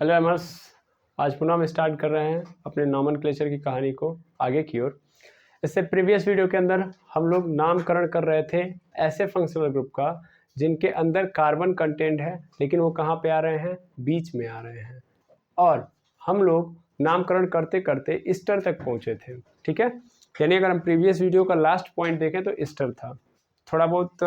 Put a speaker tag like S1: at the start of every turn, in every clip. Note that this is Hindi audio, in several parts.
S1: हेलो एमर्स, आज पुनः हम स्टार्ट कर रहे हैं अपने नॉमेनक्लेचर की कहानी को आगे की ओर। इससे प्रीवियस वीडियो के अंदर हम लोग नामकरण कर रहे थे ऐसे फंक्शनल ग्रुप का जिनके अंदर कार्बन कंटेंट है, लेकिन वो कहाँ पे आ रहे हैं, बीच में आ रहे हैं। और हम लोग नामकरण करते करते ईस्टर तक पहुँचे थे, ठीक है। यानी अगर हम प्रीवियस वीडियो का लास्ट पॉइंट देखें तो ईस्टर था। थोड़ा बहुत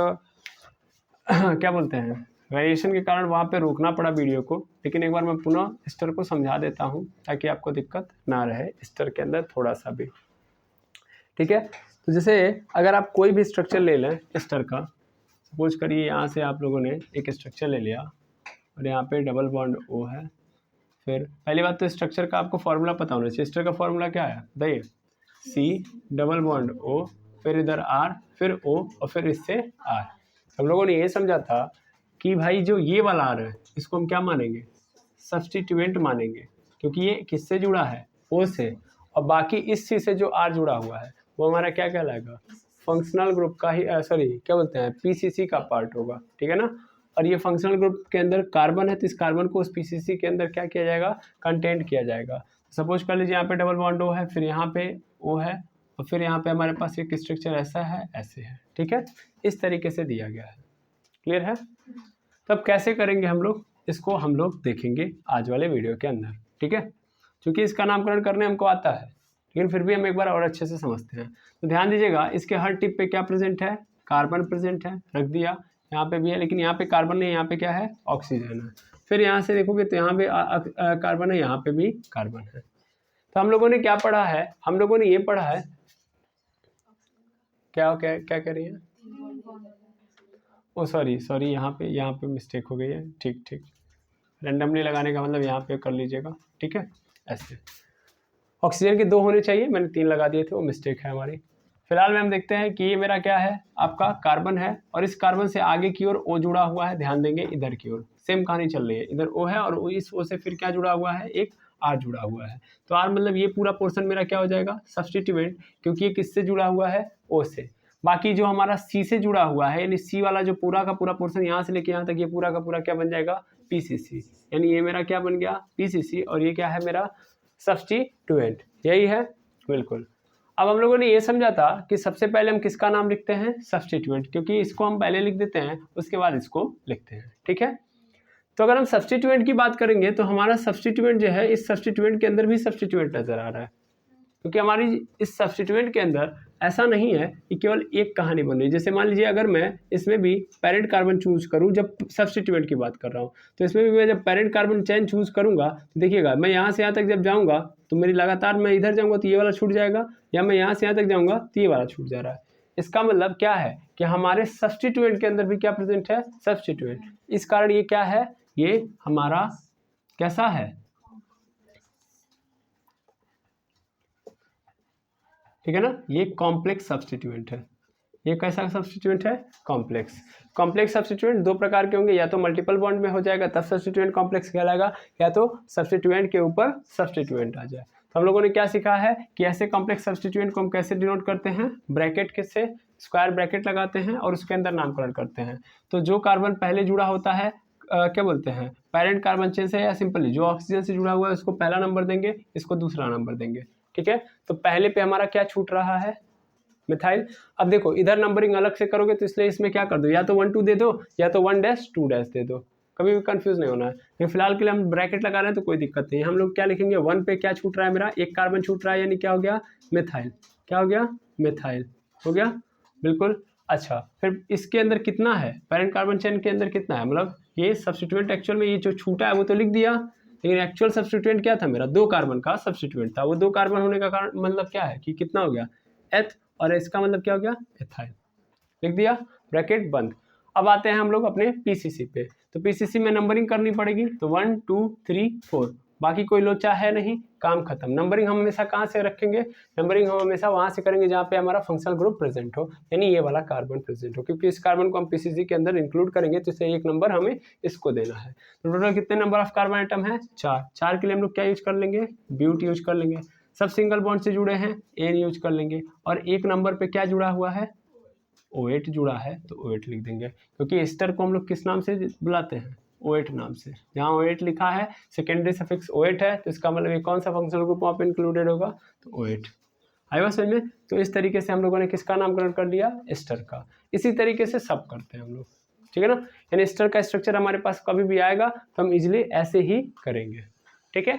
S1: क्या बोलते हैं, वेरिएशन के कारण वहाँ पे रोकना पड़ा वीडियो को, लेकिन एक बार मैं पुनः ईस्टर को समझा देता हूँ ताकि आपको दिक्कत ना रहे ईस्टर के अंदर थोड़ा सा भी, ठीक है। तो जैसे अगर आप कोई भी स्ट्रक्चर ले लें ईस्टर का, सपोज करिए यहाँ से आप लोगों ने एक स्ट्रक्चर ले लिया और यहाँ पे डबल बॉन्ड ओ है। फिर पहली बात तो स्ट्रक्चर का आपको फॉर्मूला पता होना चाहिए। ईस्टर का फॉर्मूला क्या है, बताइए। सी डबल बॉन्ड ओ, फिर इधर आर, फिर ओ और फिर इससे आर। हम लोगों ने ये समझा था कि भाई जो ये वाला आर है इसको हम क्या मानेंगे, सब्स्टिट्यूएंट मानेंगे, क्योंकि ये किससे जुड़ा है, ओ से। और बाकी इस सी से जो आर जुड़ा हुआ है वो हमारा क्या कहलाएगा, फंक्शनल ग्रुप का ही, सॉरी क्या बोलते हैं, पीसीसी का पार्ट होगा, ठीक है ना। और ये फंक्शनल ग्रुप के अंदर कार्बन है तो इस कार्बन को उस पीसीसी के अंदर क्या किया जाएगा, कंटेंट किया जाएगा। सपोज कर लीजिए यहाँ पे डबल बॉन्ड ओ है, फिर यहाँ पे ओ है और फिर यहाँ पे हमारे पास एक स्ट्रक्चर ऐसा है, ऐसे है, ठीक है। इस तरीके से दिया गया है, क्लियर है। तब कैसे करेंगे हम लोग इसको, हम लोग देखेंगे आज वाले वीडियो के अंदर, ठीक है। क्योंकि इसका नामकरण करने हमको आता है, लेकिन फिर भी हम एक बार और अच्छे से समझते हैं। तो ध्यान दीजिएगा, इसके हर टिप पे क्या प्रेजेंट है, कार्बन प्रेजेंट है, रख दिया। यहाँ पे भी है, लेकिन यहाँ पे कार्बन नहीं, यहाँ पे क्या है, ऑक्सीजन है। फिर यहाँ से देखोगे तो यहाँ पे कार्बन है, यहाँ पे भी कार्बन है। तो हम लोगों ने क्या पढ़ा है, हम लोगों ने ये पढ़ा है, क्या क्या क्या कह रही है, ओ सॉरी यहाँ पे मिस्टेक हो गई है, ठीक। रैंडमली लगाने का मतलब यहाँ पे कर लीजिएगा, ठीक है। ऐसे ऑक्सीजन के 2 होने चाहिए, मैंने 3 लगा दिए थे, वो मिस्टेक है हमारी। फिलहाल में हम देखते हैं कि ये मेरा क्या है, आपका कार्बन है और इस कार्बन से आगे की ओर ओ जुड़ा हुआ है। ध्यान देंगे इधर की ओर सेम कहानी चल रही है, इधर ओ है और इस ओ से फिर क्या जुड़ा हुआ है, एक आर जुड़ा हुआ है। तो आर मतलब ये पूरा पोर्शन मेरा क्या हो जाएगा, सब्स्टिट्यूएंट, क्योंकि ये किससे जुड़ा हुआ है, ओ से। बाकी जो हमारा सी से जुड़ा हुआ है, यानी सी वाला जो पूरा का पूरा पोर्शन यहाँ से लेके यहाँ तक, ये पूरा का पूरा क्या बन जाएगा, पीसीसी। यानी ये मेरा क्या बन गया, पीसीसी, और ये क्या है मेरा सब्स्टिट्यूएंट, यही है, बिल्कुल। अब हम लोगों ने ये समझा था कि सबसे पहले हम किसका नाम लिखते हैं, सब्स्टिट्यूएंट, क्योंकि इसको हम पहले लिख देते हैं उसके बाद इसको लिखते हैं, ठीक है। तो अगर हम सब्स्टिट्यूएंट की बात करेंगे तो हमारा सब्स्टिट्यूएंट जो है, इस सब्स्टिट्यूएंट के अंदर भी सब्स्टिट्यूएंट नजर आ रहा है, क्योंकि हमारी इस सब्स्टिट्यूएंट के अंदर ऐसा नहीं है कि केवल एक कहानी बन रही है। जैसे मान लीजिए अगर मैं इसमें भी पेरेंट कार्बन चूज करूं, जब सब्स्टिट्यूएंट की बात कर रहा हूं, तो इसमें भी मैं जब पेरेंट कार्बन चेन चूज करूंगा तो देखिएगा, मैं यहाँ से यहाँ तक जब जाऊंगा तो मेरी लगातार, मैं इधर जाऊंगा तो ये वाला छूट जाएगा, या मैं यहाँ से यहाँ तक जाऊंगा तो ये वाला छूट जा रहा है। इसका मतलब क्या है कि हमारे सब्स्टिट्यूएंट के अंदर भी क्या प्रेजेंट है, सब्स्टिट्यूएंट। इस कारण ये क्या है, ये हमारा कैसा है, ठीक है ना, ये कॉम्प्लेक्स सब्स्टिट्यूएंट है। ये कैसा सब्स्टिट्यूएंट है, कॉम्प्लेक्स। कॉम्प्लेक्स सब्स्टिट्यूएंट 2 प्रकार के होंगे, या तो मल्टीपल बॉन्ड में हो जाएगा तब सब्स्टिट्यूएंट कॉम्प्लेक्स कहलाएगा, या तो सब्स्टिट्यूएंट के ऊपर सब्स्टिट्यूएंट आ जाए। तो हम लोगों ने क्या सीखा है कि ऐसे कॉम्प्लेक्स सब्स्टिट्यूएंट को हम कैसे डिनोट करते हैं, ब्रैकेट के से, स्क्वायर ब्रैकेट लगाते हैं और उसके अंदर नामकरण करते हैं। तो जो कार्बन पहले जुड़ा होता है, क्या बोलते हैं, पेरेंट कार्बन चेन से, या सिंपली जो ऑक्सीजन से जुड़ा हुआ है उसको पहला नंबर देंगे, इसको दूसरा नंबर देंगे, ठीक है। तो पहले पे हमारा क्या छूट रहा है, मिथाइल। अब देखो इधर नंबरिंग अलग से करोगे तो इसलिए इसमें क्या कर दो, या तो 1 2 दे दो, या तो 1 डैश 2 डैश दे दो, कभी भी कंफ्यूज नहीं होना है। लेकिन फिलहाल के लिए हम ब्रैकेट लगा रहे हैं तो कोई दिक्कत नहीं है। हम लोग क्या लिखेंगे, 1 पे क्या छूट रहा है मेरा, एक कार्बन छूट रहा है, यानी क्या हो गया, मिथाइल। क्या हो गया, मिथाइल हो गया, बिल्कुल। अच्छा, फिर इसके अंदर कितना है, पेरेंट कार्बन चेन के अंदर कितना है, मतलब ये सब्स्टिट्यूएंट एक्चुअल में ये जो छूटा है वो तो लिख दिया, लेकिन एक्चुअल सब्स्टिट्यूएंट क्या था मेरा, 2 कार्बन का सब्स्टिट्यूएंट था। वो 2 कार्बन होने का कारण मतलब क्या है कि कितना हो गया, एथ, और इसका मतलब क्या हो गया, एथाइल। लिख दिया, ब्रैकेट बंद। अब आते हैं हम लोग अपने पीसीसी पे। तो पीसीसी में नंबरिंग करनी पड़ेगी, तो 1 2 3 4, बाकी कोई लोचा है नहीं, काम खत्म। नंबरिंग हम हमेशा कहाँ से रखेंगे, नंबरिंग हम हमेशा वहाँ से करेंगे जहाँ पे हमारा फंक्शनल ग्रुप प्रेजेंट हो, यानी ये वाला कार्बन प्रेजेंट हो, क्योंकि इस कार्बन को हम पीसीसी के अंदर इंक्लूड करेंगे तो इसे 1 नंबर हमें इसको देना है। तो टोटल कितने नंबर ऑफ कार्बन आइटम है, 4 के लिए हम लोग क्या यूज कर लेंगे, ब्यूट यूज कर लेंगे। सब सिंगल बॉन्ड से जुड़े हैं, एन यूज कर लेंगे, और 1 नंबर पे क्या जुड़ा हुआ है, O8 जुड़ा है तो O8 लिख देंगे, क्योंकि एस्टर को हम लोग किस नाम से बुलाते हैं, OH नाम से। जहाँ OH लिखा है, सेकेंडरी सफिक्स OH है, तो इसका मतलब ये कौन सा फंक्शनल ग्रुप वहाँ पे इंक्लूडेड होगा, तो OH। आई बात समझ में? तो इस तरीके से हम लोगों ने किसका नामकरण कर लिया, एस्टर का। इसी तरीके से सब करते हैं हम लोग, ठीक है ना। यानी एस्टर का स्ट्रक्चर हमारे पास कभी भी आएगा तो हम इजिली ऐसे ही करेंगे, ठीक है।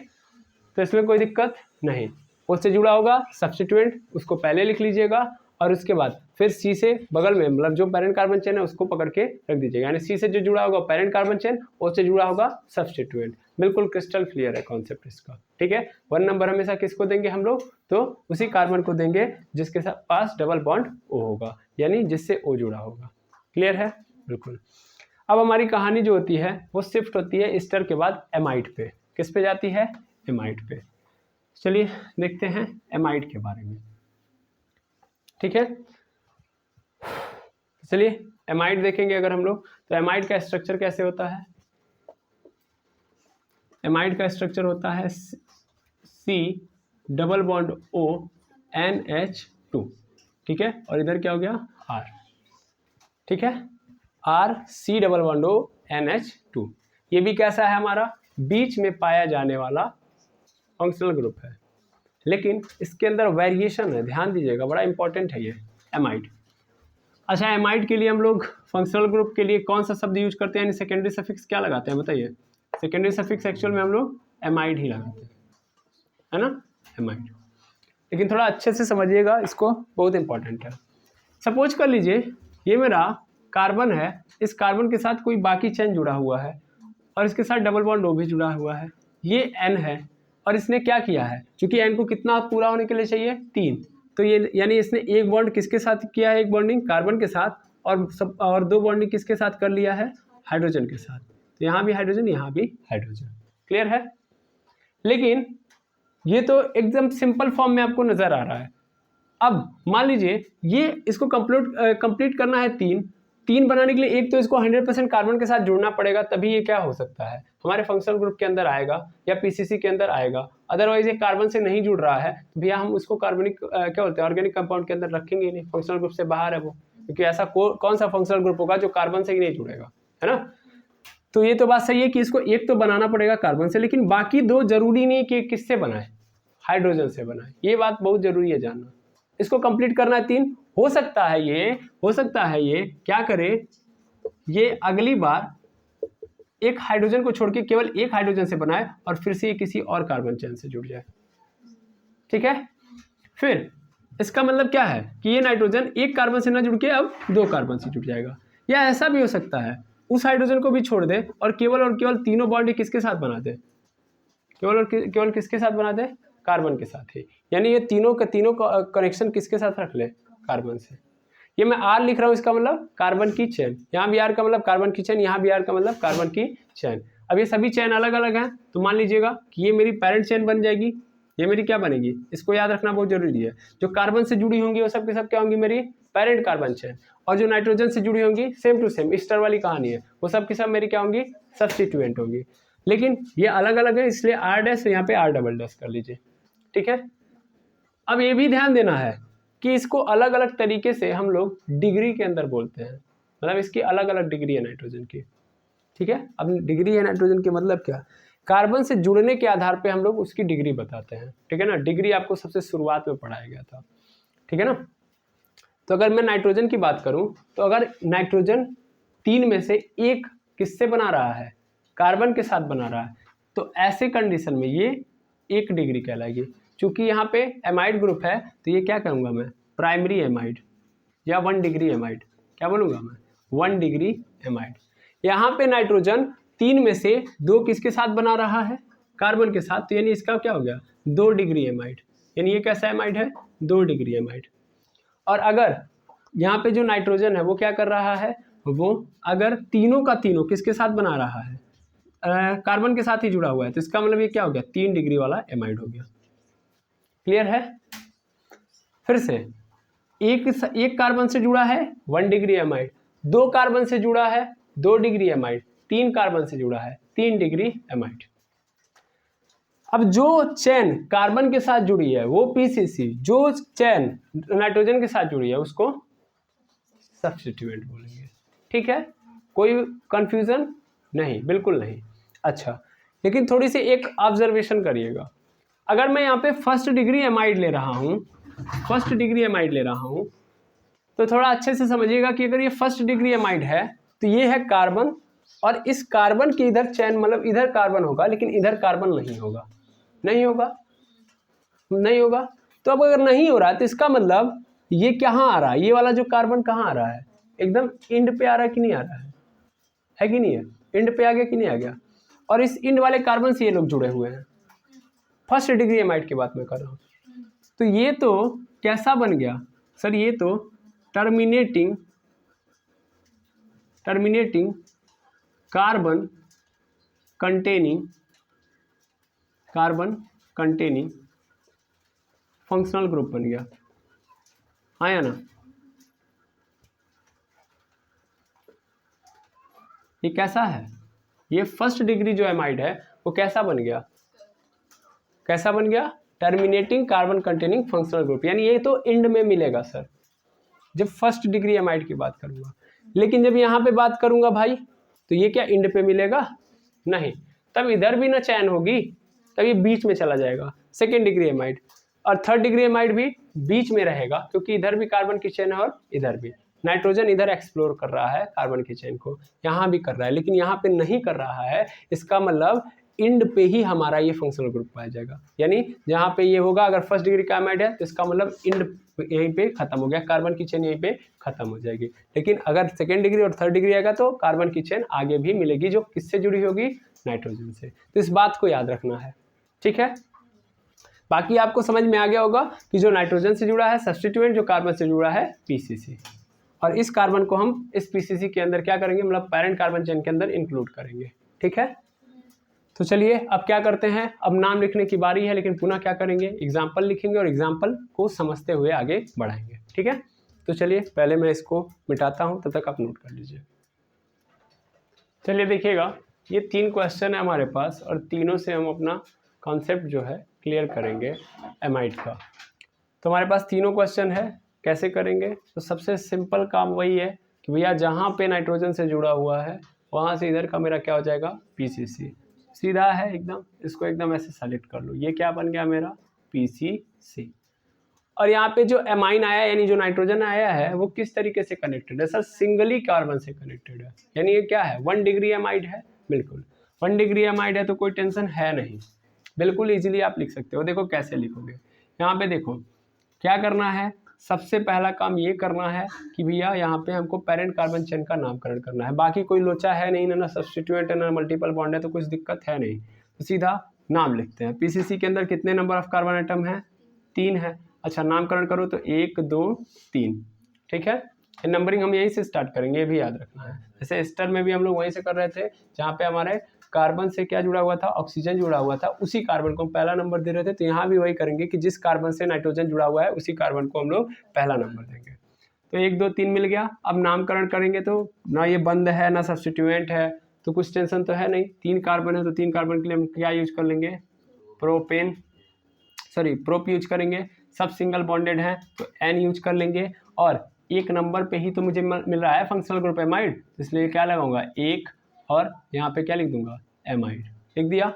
S1: तो इसमें कोई दिक्कत नहीं। उससे जुड़ा होगा सब्स्टिट्यूएंट, उसको पहले लिख लीजिएगा, और उसके बाद फिर सी से बगल में, मतलब जो पेरेंट कार्बन चेन है उसको पकड़ के रख दीजिएगा। यानी सी से जो जुड़ा होगा पेरेंट कार्बन चेन, उससे जुड़ा होगा सब्स्टिट्यूएंट। बिल्कुल क्रिस्टल क्लियर है कॉन्सेप्ट इसका, ठीक है। 1 नंबर हमेशा किसको देंगे हम लोग, तो उसी कार्बन को देंगे जिसके साथ पास डबल बॉन्ड O होगा, यानी जिससे O जुड़ा होगा। क्लियर है, बिल्कुल। अब हमारी कहानी जो होती है वो शिफ्ट होती है एस्टर के बाद एमाइड पे। किस पे जाती है, एमाइड पे। चलिए देखते हैं एमाइड के बारे में, ठीक है। चलिए एमाइड देखेंगे अगर हम लोग, तो एमाइड का स्ट्रक्चर कैसे होता है। एमाइड का स्ट्रक्चर होता है C double bond O NH2, ठीक है। और इधर क्या हो गया, R, ठीक है, R C double bond O NH2। ये भी कैसा है, हमारा बीच में पाया जाने वाला फंक्शनल ग्रुप है, लेकिन इसके अंदर वेरिएशन है, ध्यान दीजिएगा, बड़ा इंपॉर्टेंट है ये एमाइड। अच्छा, एमाइड के लिए हम लोग फंक्शनल ग्रुप के लिए कौन सा शब्द यूज करते हैं, यानी सेकेंडरी सफिक्स क्या लगाते हैं बताइए। सेकेंडरी सफिक्स एक्चुअल में हम लोग एमाइड ही लगाते हैं, है ना, एमाइड। लेकिन थोड़ा अच्छे से समझिएगा इसको, बहुत इंपॉर्टेंट है। सपोज कर लीजिए ये मेरा कार्बन है, इस कार्बन के साथ कोई बाकी चेन जुड़ा हुआ है और इसके साथ डबल बॉन्ड O भी जुड़ा हुआ है। ये N है और इसने क्या किया है, क्योंकि N को कितना पूरा होने के लिए चाहिए, 3, तो ये यानी इसने एक बॉन्ड किसके साथ किया है, एक बॉन्डिंग कार्बन के साथ, और 2 बॉन्डिंग किसके साथ कर लिया है, हाइड्रोजन के साथ। तो यहाँ भी हाइड्रोजन, यहाँ भी हाइड्रोजन। क्लियर है। लेकिन ये तो एकदम सिंपल फॉर्म में आपको नजर आ रहा है। अब मान लीजिए ये इसको कंप्लीट करना है, 3 बनाने के लिए एक तो इसको 100% कार्बन के साथ जुड़ना पड़ेगा, तभी ये क्या हो सकता है, हमारे फंक्शनल ग्रुप के अंदर आएगा या पीसीसी के अंदर आएगा। अदरवाइज ये कार्बन से नहीं जुड़ रहा है तो भैया हम उसको कार्बनिक क्या बोलते हैं, ऑर्गेनिक कंपाउंड के अंदर रखेंगे नहीं, फंक्शनल ग्रुप से बाहर है वो, क्योंकि ऐसा कौन सा फंक्शनल ग्रुप होगा जो कार्बन से ही नहीं जुड़ेगा, है ना। तो ये तो बात सही है कि इसको एक तो बनाना पड़ेगा कार्बन से, लेकिन बाकी 2 जरूरी नहीं कि किससे बनाए, हाइड्रोजन से बनाए। ये बात बहुत जरूरी है जानना। इसको कंप्लीट करना है 3, हो सकता है ये क्या करे, ये अगली बार एक हाइड्रोजन को छोड़ के केवल एक हाइड्रोजन से बनाए और फिर से ये किसी और कार्बन चेन से जुड़ जाए, ठीक है। फिर इसका मतलब क्या है कि ये नाइट्रोजन एक कार्बन से ना जुड़ के अब 2 कार्बन से जुड़ जाएगा। या ऐसा भी हो सकता है उस हाइड्रोजन को भी छोड़ दे और केवल तीनों बॉन्ड किसके साथ बना दे, केवल किसके साथ बना दे, कार्बन के साथ ही। यानी ये तीनों कनेक्शन किसके साथ रख ले, कार्बन से। ये मैं R लिख रहा हूँ, इसका मतलब कार्बन की चेन, यहाँ भी R का मतलब कार्बन की चेन, यहाँ भी R का मतलब कार्बन की चेन। अब ये सभी चेन अलग अलग हैं, तो मान लीजिएगा कि ये मेरी पेरेंट चेन बन जाएगी, ये मेरी क्या बनेगी, इसको याद रखना बहुत जरूरी है। जो कार्बन से जुड़ी होंगी वो सब के सब क्या होंगी, मेरी पेरेंट कार्बन चेन, और जो नाइट्रोजन से जुड़ी होंगी सेम टू सेम ईस्टर वाली कहानी है, वो सब की सब मेरी क्या होंगी, सब्स्टिट्यूएंट होंगी। लेकिन ये अलग अलग है, इसलिए R' यहाँ पे R" कर लीजिए, ठीक है। अब ये भी ध्यान देना है कि इसको अलग अलग तरीके से हम लोग डिग्री के अंदर बोलते हैं, मतलब इसकी अलग अलग डिग्री है नाइट्रोजन की, ठीक है। अब डिग्री है नाइट्रोजन की मतलब क्या, कार्बन से जुड़ने के आधार पे हम लोग उसकी डिग्री बताते हैं, ठीक है ना। डिग्री आपको सबसे शुरुआत में पढ़ाया गया था, ठीक है ना। तो अगर मैं नाइट्रोजन की बात करूं, तो अगर नाइट्रोजन 3 में से एक किससे बना रहा है, कार्बन के साथ बना रहा है, तो ऐसे कंडीशन में ये 1 डिग्री कहलाएगी। चूंकि यहाँ पे एमाइड ग्रुप है तो ये क्या करूँगा मैं, प्राइमरी एमाइड या 1 डिग्री एमाइड, क्या बोलूँगा मैं, 1 डिग्री एमाइड। यहाँ पे नाइट्रोजन 3 में से 2 किसके साथ बना रहा है, कार्बन के साथ, तो यानी इसका क्या हो गया, 2 डिग्री एमाइड। यानी ये कैसा एमाइड है, 2 डिग्री एमाइड। और अगर यहाँ पे जो नाइट्रोजन है वो क्या कर रहा है, वो अगर तीनों का तीनों किसके साथ बना रहा है, कार्बन के साथ ही जुड़ा हुआ है, तो इसका मतलब ये क्या हो गया, 3 डिग्री वाला एमाइड हो गया। क्लियर है। फिर से एक कार्बन से जुड़ा है 1 डिग्री एमाइड, 2 कार्बन से जुड़ा है 2 डिग्री एमाइड, 3 कार्बन से जुड़ा है 3 डिग्री एमाइड। अब जो चेन कार्बन के साथ जुड़ी है वो पीसीसी, जो चेन नाइट्रोजन के साथ जुड़ी है उसको सब्स्टिट्यूएंट बोलेंगे, ठीक है। कोई कंफ्यूजन, नहीं, बिल्कुल नहीं। अच्छा, लेकिन थोड़ी सी एक ऑब्जर्वेशन करिएगा, अगर मैं यहाँ पे फर्स्ट डिग्री एमाइड ले रहा हूँ, फर्स्ट डिग्री एमाइड ले रहा हूँ, तो थोड़ा अच्छे से समझिएगा कि अगर ये फर्स्ट डिग्री एमाइड है तो ये है कार्बन, और इस कार्बन के इधर चैन, मतलब इधर कार्बन होगा लेकिन इधर कार्बन नहीं होगा, नहीं होगा, नहीं होगा। तो अब अगर नहीं हो रहा है तो इसका मतलब ये कहाँ आ रहा है, ये वाला जो कार्बन कहाँ आ रहा है, एकदम इंड पे आ रहा है कि नहीं आ रहा है कि नहीं है, इंड पे आ गया कि नहीं आ गया। और इस इंड वाले कार्बन से ये लोग जुड़े हुए हैं, फर्स्ट डिग्री एमाइड की बात मैं कर रहा हूँ। तो ये तो कैसा बन गया सर, ये तो terminating carbon containing functional group बन गया, आया ना। ये कैसा है, ये फर्स्ट डिग्री जो एमाइड है वो कैसा बन गया, कैसा बन गया, terminating carbon containing functional group, यानी ये तो इंड में मिलेगा सर जब फर्स्ट डिग्री एमाइड की बात करूंगा। लेकिन जब यहाँ पे बात करूंगा भाई तो ये क्या इंड पे मिलेगा, नहीं, तब इधर भी ना चैन होगी, तब ये बीच में चला जाएगा सेकेंड डिग्री एमाइड, और थर्ड डिग्री एमाइड भी बीच में रहेगा क्योंकि इधर भी कार्बन की चेन है और इधर भी। नाइट्रोजन इधर एक्सप्लोर कर रहा है कार्बन की चेन को, यहाँ भी कर रहा है लेकिन यहाँ पे नहीं कर रहा है, इसका मतलब इंड पे ही हमारा ये फंक्शनल ग्रुप पाया जाएगा। यानी जहाँ पे ये होगा, अगर फर्स्ट डिग्री का एमाइड है तो इसका मतलब इंड यहीं पे खत्म हो गया, कार्बन की चेन यहीं पे खत्म हो जाएगी। लेकिन अगर सेकेंड डिग्री और थर्ड डिग्री आएगा तो कार्बन की चेन आगे भी मिलेगी, जो किससे जुड़ी होगी, नाइट्रोजन से। तो इस बात को याद रखना है, ठीक है। बाकी आपको समझ में आ गया होगा कि जो नाइट्रोजन से जुड़ा है सब्स्टिट्यूएंट, जो कार्बन से जुड़ा है पीसीसी, और इस कार्बन को हम इस पीसीसी के अंदर क्या करेंगे, मतलब पैरेंट कार्बन चेन के अंदर इंक्लूड करेंगे, ठीक है। तो चलिए अब क्या करते हैं, अब नाम लिखने की बारी है, लेकिन पुनः क्या करेंगे, एग्जाम्पल लिखेंगे और एग्जाम्पल को समझते हुए आगे बढ़ाएंगे, ठीक है। तो चलिए पहले मैं इसको मिटाता हूं, तब तक आप नोट कर लीजिए। चलिए देखिएगा, ये 3 क्वेश्चन है हमारे पास और तीनों से हम अपना कॉन्सेप्ट जो है क्लियर करेंगे एमाइड का। तो हमारे पास तीनों क्वेश्चन है, कैसे करेंगे, तो सबसे सिंपल काम वही है कि भैया जहाँ पे नाइट्रोजन से जुड़ा हुआ है वहाँ से इधर का मेरा क्या हो जाएगा, पीसीसी, सीधा है एकदम, इसको एकदम ऐसे सेलेक्ट कर लो, ये क्या बन गया मेरा पीसीसी। और यहाँ पे जो एमाइन आया यानी जो नाइट्रोजन आया है वो किस तरीके से कनेक्टेड है सर, सिंगली कार्बन से कनेक्टेड है, यानी ये क्या है 1 डिग्री एमाइड है, बिल्कुल 1 डिग्री एमाइड है तो कोई टेंशन है नहीं, बिल्कुल इजीली आप लिख सकते हो। देखो कैसे लिखोगे, यहाँ पे देखो क्या करना है, सबसे पहला काम ये करना है कि भैया यहाँ पे हमको पेरेंट कार्बन चेन का नामकरण करना है, बाकी कोई लोचा है नहीं, ना सब्स्टिट्यूएंट है ना मल्टीपल बॉन्ड है, तो कुछ दिक्कत है नहीं, तो सीधा नाम लिखते हैं। पीसीसी के अंदर कितने नंबर ऑफ कार्बन आइटम है, 3 है। अच्छा नामकरण करो तो 1 2 3, ठीक है। नंबरिंग हम यहीं से स्टार्ट करेंगे, ये भी याद रखना है। जैसे एस्टर में भी हम लोग वहीं से कर रहे थे जहाँ पे हमारे कार्बन से क्या जुड़ा हुआ था, ऑक्सीजन जुड़ा हुआ था, उसी कार्बन को हम पहला नंबर दे रहे थे, तो यहाँ भी वही करेंगे कि जिस कार्बन से नाइट्रोजन जुड़ा हुआ है उसी कार्बन को हम लोग पहला नंबर देंगे। तो 1 2 3 मिल गया। अब नामकरण करेंगे तो ना ये बंद है ना सब्स्टिट्यूएंट है, तो कुछ टेंशन तो है नहीं। 3 कार्बन है तो 3 कार्बन के लिए हम क्या यूज कर लेंगे, प्रोप यूज करेंगे। सब सिंगल बॉन्डेड है तो एन यूज कर लेंगे, और 1 नंबर पे ही तो मुझे मिल रहा है फंक्शनल ग्रुप एमाइड, इसलिए क्या लगाऊंगा 1, और यहाँ पे क्या लिख दूंगा एमाइड, लिख दिया।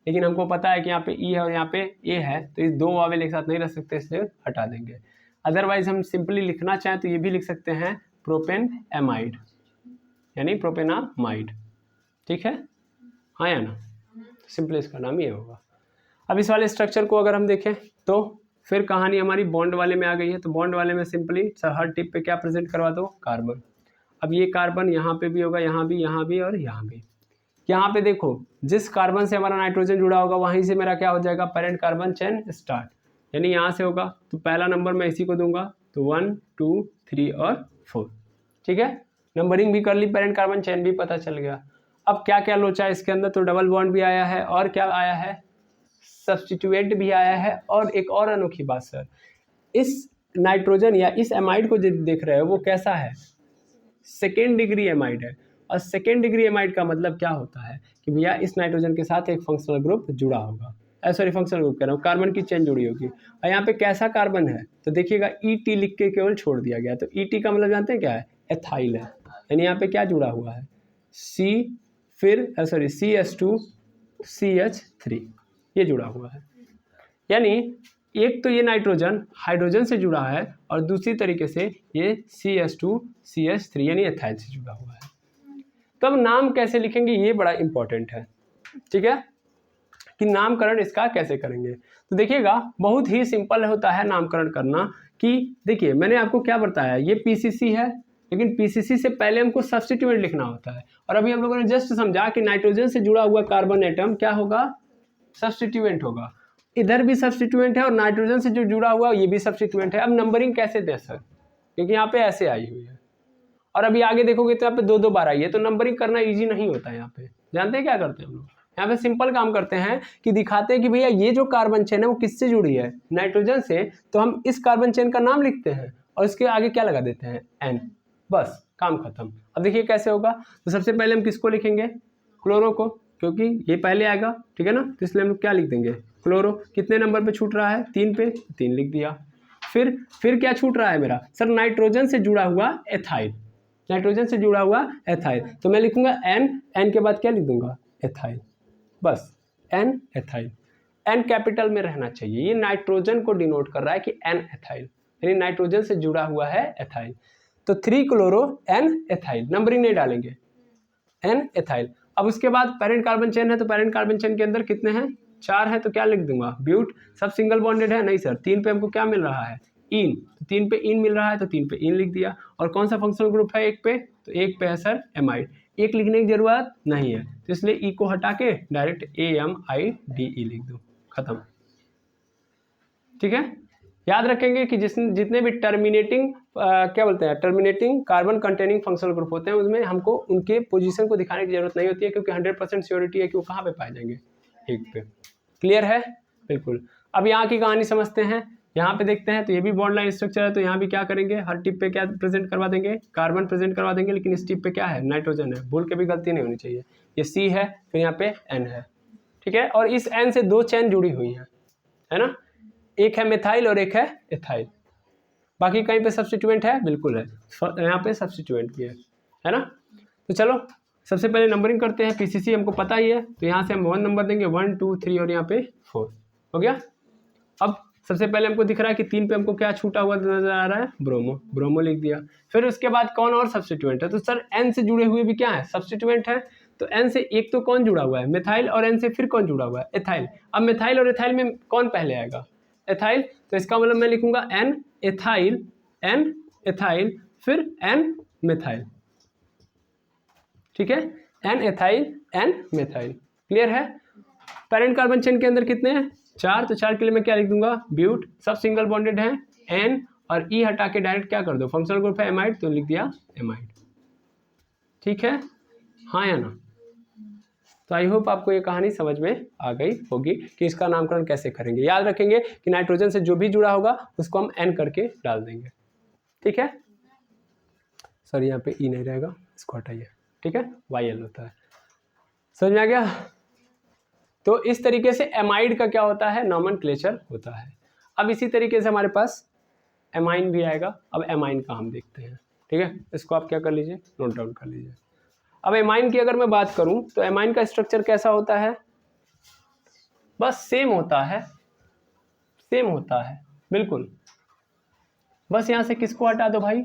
S1: लेकिन हमको पता है कि यहाँ पे ई है और यहाँ पे ए है, तो इस 2 वावेल एक साथ नहीं रख सकते, इसलिए हटा देंगे। अदरवाइज हम सिंपली लिखना चाहें तो ये भी लिख सकते हैं प्रोपेन एमाइड, यानी प्रोपेनामाइड, ठीक है, हाँ या ना, सिंपली इसका नाम ये होगा। अब इस वाले स्ट्रक्चर को अगर हम देखें तो फिर कहानी हमारी बॉन्ड वाले में आ गई है, तो बॉन्ड वाले में सिंपली हर टिप पे क्या प्रेजेंट करवा दो, कार्बन। अब ये कार्बन यहाँ पे भी होगा, यहाँ भी और यहाँ भी। यहाँ पे देखो जिस कार्बन से हमारा नाइट्रोजन जुड़ा होगा वहीं से मेरा क्या हो जाएगा, पेरेंट कार्बन चेन स्टार्ट, यानी यहाँ से होगा तो पहला नंबर मैं इसी को दूंगा, तो 1 2 3 और 4, ठीक है। नंबरिंग भी कर ली, पेरेंट कार्बन चेन भी पता चल गया। अब क्या क्या लोचा है इसके अंदर, तो डबल बॉन्ड भी आया है, और क्या आया है, सब्स्टिट्यूएंट भी आया है। और एक और अनोखी बात सर, इस नाइट्रोजन या इस एमाइड को जो देख रहे हो वो कैसा है, सेकेंड डिग्री एमाइड है। और सेकेंड डिग्री एमाइड का मतलब क्या होता है कि भैया इस नाइट्रोजन के साथ एक फंक्शनल ग्रुप जुड़ा होगा, फंक्शनल ग्रुप कह रहा हूँ, कार्बन की चेन जुड़ी होगी। और यहाँ पे कैसा कार्बन है तो देखिएगा ET लिख के केवल छोड़ दिया गया, तो ET का मतलब जानते हैं क्या है, एथाइल है, यानी यहाँ पे क्या जुड़ा हुआ है, फिर सॉरी CH2CH3 ये जुड़ा हुआ है। यानी एक तो ये नाइट्रोजन हाइड्रोजन से जुड़ा है और दूसरी तरीके से ये CH2CH3 यानी एथाइल से जुड़ा हुआ है। तो अब नाम कैसे लिखेंगे ये बड़ा इंपॉर्टेंट है, ठीक है, कि नामकरण इसका कैसे करेंगे। तो देखिएगा बहुत ही सिंपल होता है नामकरण करना। कि देखिए मैंने आपको क्या बताया, ये पीसीसी है, लेकिन पीसीसी से पहले हमको सब्स्टिट्यूएंट लिखना होता है। और अभी हम लोगों ने जस्ट समझा कि नाइट्रोजन से जुड़ा हुआ कार्बन एटम क्या होगा, सब्स्टिट्यूएंट होगा। इधर भी सब्स्टिट्यूएंट है और नाइट्रोजन से जो जुड़ा हुआ ये भी सब्स्टिट्यूएंट है। अब नंबरिंग कैसे दे सर, क्योंकि यहाँ पे ऐसे आई हुई है और अभी आगे देखोगे तो यहाँ पे 2-2 बार आई है, तो नंबरिंग करना ईजी नहीं होता है। यहाँ पे जानते हैं क्या करते हैं हम लोग, यहाँ पे सिंपल काम करते हैं कि दिखाते हैं कि भैया ये जो कार्बन चेन है वो किससे जुड़ी है, नाइट्रोजन से, तो हम इस कार्बन चेन का नाम लिखते हैं और इसके आगे क्या लगा देते हैं, N, बस काम खत्म। अब देखिए कैसे होगा। तो सबसे पहले हम किसको लिखेंगे, क्लोरो को, क्योंकि ये पहले आएगा, ठीक है ना, तो इसलिए हम लोग क्या लिख देंगे, क्लोरो। कितने नंबर पे छूट रहा है, 3 पे, 3 लिख दिया। फिर क्या छूट रहा है मेरा सर, नाइट्रोजन से जुड़ा हुआ एथाइल, नाइट्रोजन से जुड़ा हुआ एथाइल, तो मैं लिखूंगा N के बाद क्या लिख दूंगा, एथाइल, बस N एथाइल। N कैपिटल में रहना चाहिए, ये नाइट्रोजन को डिनोट कर रहा है कि N एथाइल, यानी नाइट्रोजन से जुड़ा हुआ है एथाइल। तो 3 क्लोरो N एथाइल, नंबरिंग नहीं डालेंगे, N एथाइल। अब उसके बाद पेरेंट कार्बन चेन है, तो पेरेंट कार्बन चेन के अंदर कितने हैं, 4 है, तो क्या लिख दूंगा, ब्यूट। सब सिंगल बॉन्डेड है, नहीं सर, 3 पे हमको क्या मिल रहा है, इन, तो 3 पे इन मिल रहा है, तो 3 पे इन लिख दिया। और कौन सा फंक्शनल ग्रुप है 1 पे, तो 1 पे है सर एमाइड। 1 लिखने की जरूरत नहीं है, तो इसलिए ई को हटा के डायरेक्ट AMIDE लिख दो, खत्म, ठीक है। याद रखेंगे कि जितने भी टर्मिनेटिंग क्या बोलते हैं, terminating carbon containing functional group होते हैं उसमें हमको उनके पोजीशन को दिखाने की जरूरत नहीं होती है, क्योंकि 100% श्योरिटी है कि वो कहाँ पे पाए जाएंगे, 1 पे। क्लियर है, बिल्कुल। अब यहाँ की कहानी समझते हैं। यहाँ पे देखते हैं तो ये भी बॉन्ड लाइन स्ट्रक्चर है, तो यहाँ भी क्या करेंगे, हर टिप पे क्या प्रेजेंट करवा देंगे, कार्बन प्रेजेंट करवा देंगे, लेकिन इस टिप पे क्या है, नाइट्रोजन है, भूल के भी गलती नहीं होनी चाहिए। ये C है, फिर यहाँ पे N है, ठीक है, और इस N से 2 चेन जुड़ी हुई है ना, एक है मिथाइल और एक है एथाइल। बाकी कहीं पे सब्स्टिट्यूएंट है, बिल्कुल है, यहाँ पे सब्स्टिट्यूएंट भी है ना। तो चलो सबसे पहले नंबरिंग करते हैं। पीसीसी हमको पता ही है, तो यहाँ से हम 1 नंबर देंगे, 1 2 3 और यहाँ पे 4 हो गया। अब सबसे पहले हमको दिख रहा है कि 3 पे हमको क्या छूटा हुआ नजर आ रहा है, ब्रोमो, ब्रोमो लिख दिया। फिर उसके बाद कौन और सब्स्टिट्यूएंट है, तो सर N से जुड़े हुए भी क्या है, सब्स्टिट्यूएंट है। तो N से एक तो कौन जुड़ा हुआ है, मिथाइल, और N से फिर कौन जुड़ा हुआ है, एथाइल। अब मिथाइल और एथाइल में कौन पहले आएगा, एथाइल, तो इसका मतलब मैं लिखूंगा N एथाइल, N एथाइल, फिर N मिथाइल, ठीक है, N ethyl, N methyl. Clear है। पेरेंट कार्बन चेन के अंदर कितने हैं, 4, तो 4 के लिए मैं क्या लिख दूंगा, ब्यूट। सब सिंगल बॉन्डेड है, N और E हटा के डायरेक्ट क्या कर दो, फंक्शनल ग्रुप है एमाइड, तो लिख दिया एमाइड, ठीक है, हाँ या ना। तो आई होप आपको ये कहानी समझ में आ गई होगी कि इसका नामकरण कैसे करेंगे। याद रखेंगे कि नाइट्रोजन से जो भी जुड़ा होगा उसको हम N करके डाल देंगे, ठीक है। सॉरी यहाँ पे E नहीं रहेगा, इसको हटाइए, ठीक है, YL होता है। समझ में आ गया। तो इस तरीके से एमाइड का क्या होता है, नॉमेनक्लेचर होता है। अब इसी तरीके से हमारे पास एमाइन भी आएगा। अब एमाइन का हम देखते हैं, ठीक है, इसको आप क्या कर लीजिए, नोट डाउन कर लीजिए। अब एमाइन की अगर मैं बात करूं तो एमाइन का स्ट्रक्चर कैसा होता है, बस सेम होता है, सेम होता है बिल्कुल। बस यहां से किसको हटा दो भाई,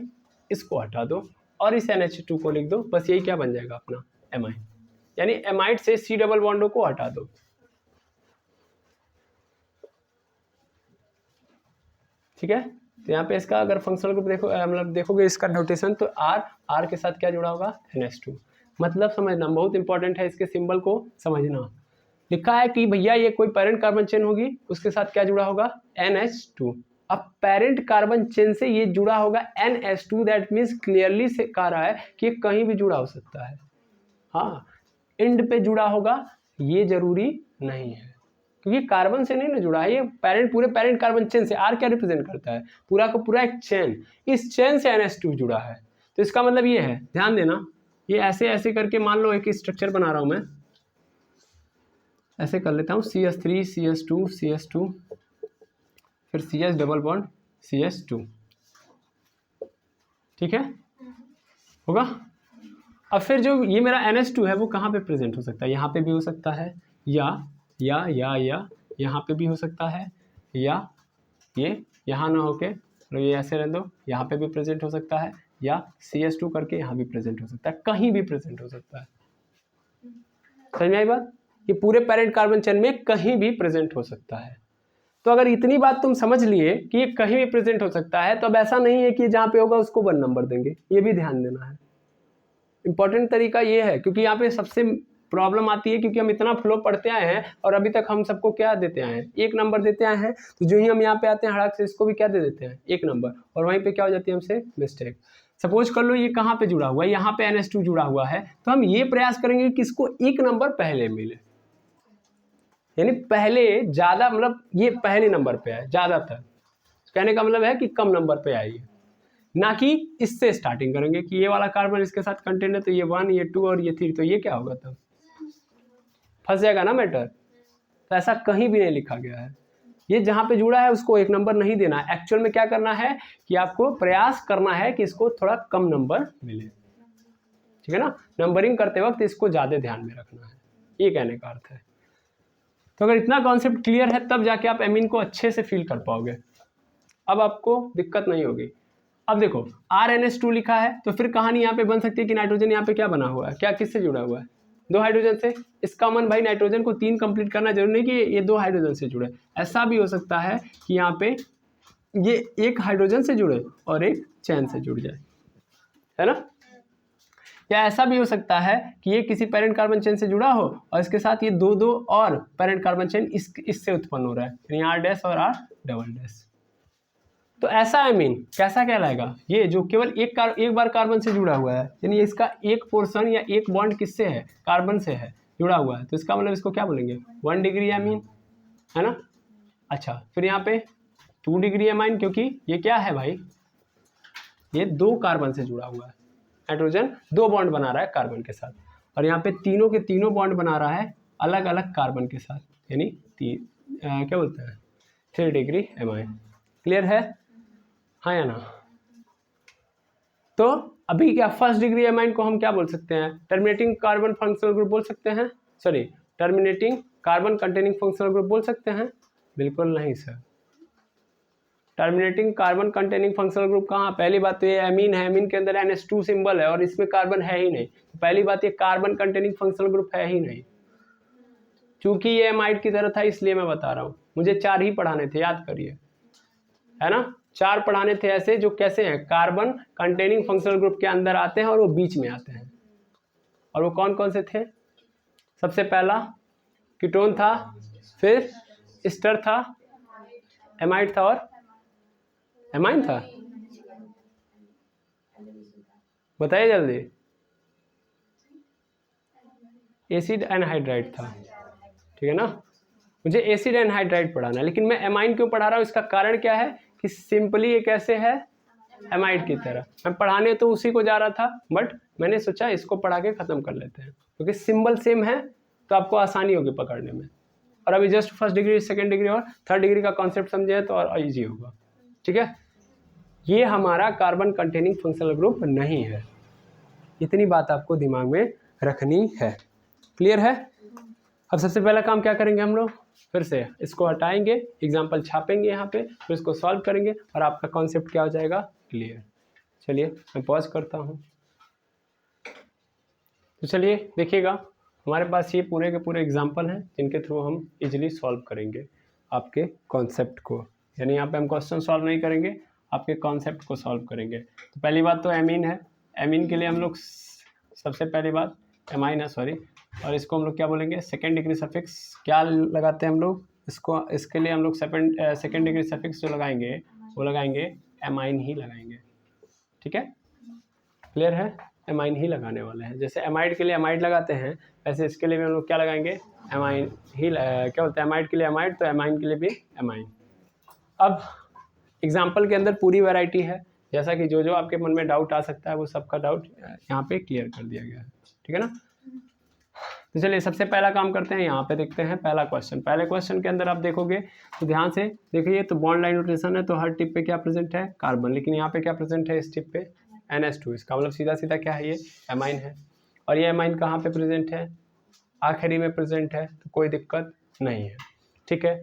S1: इसको हटा दो और इस NH2 को लिख दो, बस यही क्या बन जाएगा अपना एमाइन। यानी एमाइड से C डबल बॉन्डों को हटा दो, ठीक है। तो यहाँ पे इसका अगर फंक्शनल ग्रुप देखो, मतलब देखोगे इसका नोटेशन, तो R के साथ क्या जुड़ा होगा, NH2। मतलब समझना बहुत इंपॉर्टेंट है, इसके सिंबल को समझना। लिखा है कि भैया ये कोई पेरेंट कार्बन चेन होगी, उसके साथ क्या जुड़ा होगा, NH2। अब पेरेंट कार्बन चेन से ये जुड़ा होगा NH2, दैट मीन्स क्लियरली से कह रहा है कि ये कहीं भी जुड़ा हो सकता है। हाँ, एंड पे जुड़ा होगा ये जरूरी नहीं है, क्योंकि कार्बन से नहीं ना जुड़ा है, ये पेरेंट, पूरे पेरेंट कार्बन चेन से। R क्या रिप्रेजेंट करता है, पूरा का पूरा एक चेन, इस चेन से NH2 जुड़ा है। तो इसका मतलब ये है, ध्यान देना, ये ऐसे ऐसे करके मान लो एक स्ट्रक्चर बना रहा हूं मैं, ऐसे कर लेता हूँ, CH3 CH2 CH2, फिर CH डबल बॉन्ड CH2, ठीक है, होगा। अब फिर जो ये मेरा NH2 है वो कहाँ पे प्रेजेंट हो सकता है, यहाँ पे भी हो सकता है, या यहाँ पे भी हो सकता है, या ये यहाँ ना होके तो ये ऐसे रहने दो, यहाँ पे भी प्रेजेंट हो सकता है, या CH2 करके यहाँ भी प्रेजेंट हो सकता है, कहीं भी प्रेजेंट हो सकता है। समझ में आई बात? ये पूरे पैरेंट कार्बन चेन में कहीं भी प्रेजेंट हो सकता है। तो अगर इतनी बात तुम समझ लिए कि ये कहीं भी प्रेजेंट हो सकता है, तो अब ऐसा नहीं है कि जहाँ पे होगा उसको 1 नंबर देंगे, ये भी ध्यान देना है। इंपॉर्टेंट तरीका ये है, क्योंकि यहाँ पे सबसे प्रॉब्लम आती है, क्योंकि हम इतना फ्लो पढ़ते आए हैं और अभी तक हम सबको क्या देते आए हैं, 1 नंबर देते आए हैं। तो जो ही हम यहाँ पे आते हैं हड़ाक से इसको भी क्या दे देते हैं, 1 नंबर, और वहीं पे क्या हो जाती है हमसे मिस्टेक। सपोज कर लो ये कहाँ पे जुड़ा हुआ है, यहाँ पे NH2 जुड़ा हुआ है, तो हम ये प्रयास करेंगे कि इसको 1 नंबर पहले मिले, यानी पहले ज्यादा, मतलब ये पहले नंबर पे है ज्यादातर, कहने का मतलब है कि कम नंबर पे आई है, ना कि इससे स्टार्टिंग करेंगे कि ये वाला कार्बन इसके साथ कंटेंट है तो ये 1, ये 2 और ये 3, तो ये क्या होगा, तब फंस जाएगा ना मैटर। तो ऐसा कहीं भी नहीं लिखा गया है, ये जहां पे जुड़ा है उसको 1 नंबर नहीं देना है। एक्चुअल में क्या करना है कि आपको प्रयास करना है कि इसको थोड़ा कम नंबर मिले, ठीक है ना। नंबरिंग करते वक्त इसको ज्यादा ध्यान में रखना है, ये कहने का अर्थ है। तो अगर इतना कॉन्सेप्ट क्लियर है तब जाके आप एमीन को अच्छे से फील कर पाओगे, अब आपको दिक्कत नहीं होगी। अब देखो RNH2 लिखा है, तो फिर कहानी यहाँ पे बन सकती है कि नाइट्रोजन यहाँ पे क्या बना हुआ है, क्या किससे जुड़ा हुआ है, 2 हाइड्रोजन से। इसका मन भाई नाइट्रोजन को 3 कंप्लीट करना जरूरी नहीं कि ये 2 हाइड्रोजन से जुड़े, ऐसा भी हो सकता है कि यहाँ पे ये 1 हाइड्रोजन से जुड़े और 1 चैन से जुड़ जाए, है ना। या ऐसा भी हो सकता है कि ये किसी पैरेंट कार्बन चेन से जुड़ा हो और इसके साथ ये 2 और पैरेंट कार्बन चेन इससे उत्पन्न हो रहा है, यानी R' और R'। तो ऐसा एमीन कैसा कहलाएगा, ये जो केवल एक बार कार्बन से जुड़ा हुआ है, यानी इसका एक पोर्शन या एक बॉन्ड किससे है, कार्बन से है, जुड़ा हुआ है, तो इसका मतलब इसको क्या बोलेंगे, 1 डिग्री एमीन, है ना। अच्छा, फिर यहाँ पे 2 डिग्री एमाइन, क्योंकि ये क्या है भाई, ये 2 कार्बन से जुड़ा हुआ है, नाइट्रोजन 2 बॉन्ड बना रहा है कार्बन के साथ, और यहाँ पे तीनों के तीनों बॉन्ड बना रहा है अलग अलग कार्बन के साथ, यानी क्या बोलते हैं 3 डिग्री एमाइन। क्लियर है, हाँ या ना। तो अभी क्या फर्स्ट डिग्री एमाइन को हम क्या बोल सकते हैं, टर्मिनेटिंग कार्बन फंक्शनल ग्रुप बोल सकते हैं, sorry terminating carbon containing functional group बोल सकते हैं, बिल्कुल नहीं sir. Terminating carbon containing functional group कहाँ, पहली बात तो ये एमीन है, एमीन के अंदर NH2 सिंबल है और इसमें कार्बन है ही नहीं, तो पहली बात ये कार्बन कंटेनिंग फंक्शनल ग्रुप है ही नहीं। चूंकि ये एमाइड की तरह था इसलिए मैं बता रहा हूँ, मुझे 4 ही पढ़ाने थे, याद करिए, है ना। 4 पढ़ाने थे ऐसे जो कैसे हैं, कार्बन कंटेनिंग फंक्शनल ग्रुप के अंदर आते हैं और वो बीच में आते हैं, और वो कौन कौन से थे, सबसे पहला कीटोन था, फिर एस्टर था, एमाइड था और एमाइन था, बताइए जल्दी, एसिड एनहाइड्राइड था, ठीक है ना। मुझे एसिड एनहाइड्राइड पढ़ाना है, लेकिन मैं एमाइन क्यों पढ़ा रहा हूँ, इसका कारण क्या है कि सिंपली ये कैसे है, एमाइड की तरह। मैं पढ़ाने तो उसी को जा रहा था, बट मैंने सोचा इसको पढ़ा के खत्म कर लेते हैं, क्योंकि सिंबल सेम है तो आपको आसानी होगी पकड़ने में, और अभी just first degree, second degree और थर्ड डिग्री का कॉन्सेप्ट समझे तो और ईजी होगा, ठीक है। ये हमारा कार्बन कंटेनिंग फंक्शनल ग्रुप नहीं है, इतनी बात आपको दिमाग में रखनी है। क्लियर है। अब सबसे पहला काम क्या करेंगे हम लोग, फिर से इसको हटाएंगे, एग्जाम्पल छापेंगे यहाँ पे, फिर इसको सॉल्व करेंगे और आपका कॉन्सेप्ट क्या हो जाएगा, क्लियर। चलिए मैं पॉज करता हूँ। तो चलिए देखिएगा, हमारे पास ये पूरे के पूरे एग्जाम्पल हैं जिनके थ्रू हम इजीली सॉल्व करेंगे आपके कॉन्सेप्ट को, यानी यहाँ पे हम क्वेश्चन सॉल्व नहीं करेंगे, आपके कॉन्सेप्ट को सॉल्व करेंगे। तो पहली बात तो एमीन है, एमीन के लिए हम लोग सबसे पहली बात एमाइन है, सॉरी, और इसको हम लोग क्या बोलेंगे, सेकेंड डिग्री सफिक्स क्या लगाते हैं हम लोग, इसको इसके लिए हम लोग सेकेंड डिग्री सफिक्स जो लगाएंगे वो लगाएंगे एमाइन ही लगाएंगे, ठीक है। क्लियर है, एमाइन ही लगाने वाले हैं, जैसे एमाइड के लिए एमाइड लगाते हैं वैसे इसके लिए भी हम लोग क्या लगाएंगे, एमाइन ही, क्या बोलते हैं एमाइड के लिए एमाइड, तो एमाइन के लिए भी एमाइन। अब एग्जाम्पल के अंदर पूरी वैरायटी है, जैसा कि जो जो आपके मन में डाउट आ सकता है वो सबका डाउट यहाँ पे क्लियर कर दिया गया है, ठीक है ना। तो चलिए सबसे पहला काम करते हैं, यहाँ पे देखते हैं पहला क्वेश्चन। पहले क्वेश्चन के अंदर आप देखोगे तो ध्यान से देखिए, तो बॉन्ड लाइन रोटेशन है, तो हर टिप पे क्या प्रेजेंट है, कार्बन, लेकिन यहाँ पे क्या प्रेजेंट है इस टिप पे, NH2, इसका मतलब सीधा सीधा क्या है, ये एमाइन है। और ये एमाइन कहाँ पे प्रेजेंट है, आखिरी में प्रेजेंट है, तो कोई दिक्कत नहीं है। ठीक है,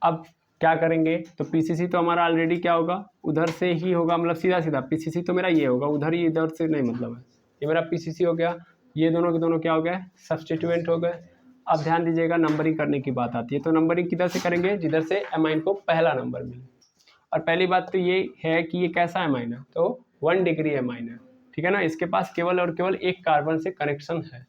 S1: अब क्या करेंगे, तो पीसीसी तो हमारा ऑलरेडी क्या होगा, उधर से ही होगा, मतलब सीधा सीधा पीसीसी तो मेरा ये होगा, उधर ही इधर से नहीं मतलब है, ये मेरा पीसीसी हो गया, ये दोनों के दोनों क्या हो गए, सब्स्टिट्यूएंट हो गए। अब ध्यान दीजिएगा नंबरिंग करने की बात आती है, तो नंबरिंग किधर से करेंगे, जिधर से एमाइन को पहला नंबर मिले। और पहली बात तो ये है कि ये कैसा एमाइन है, तो 1 डिग्री एमाइन है। ठीक है ना, इसके पास केवल और केवल एक कार्बन से कनेक्शन है,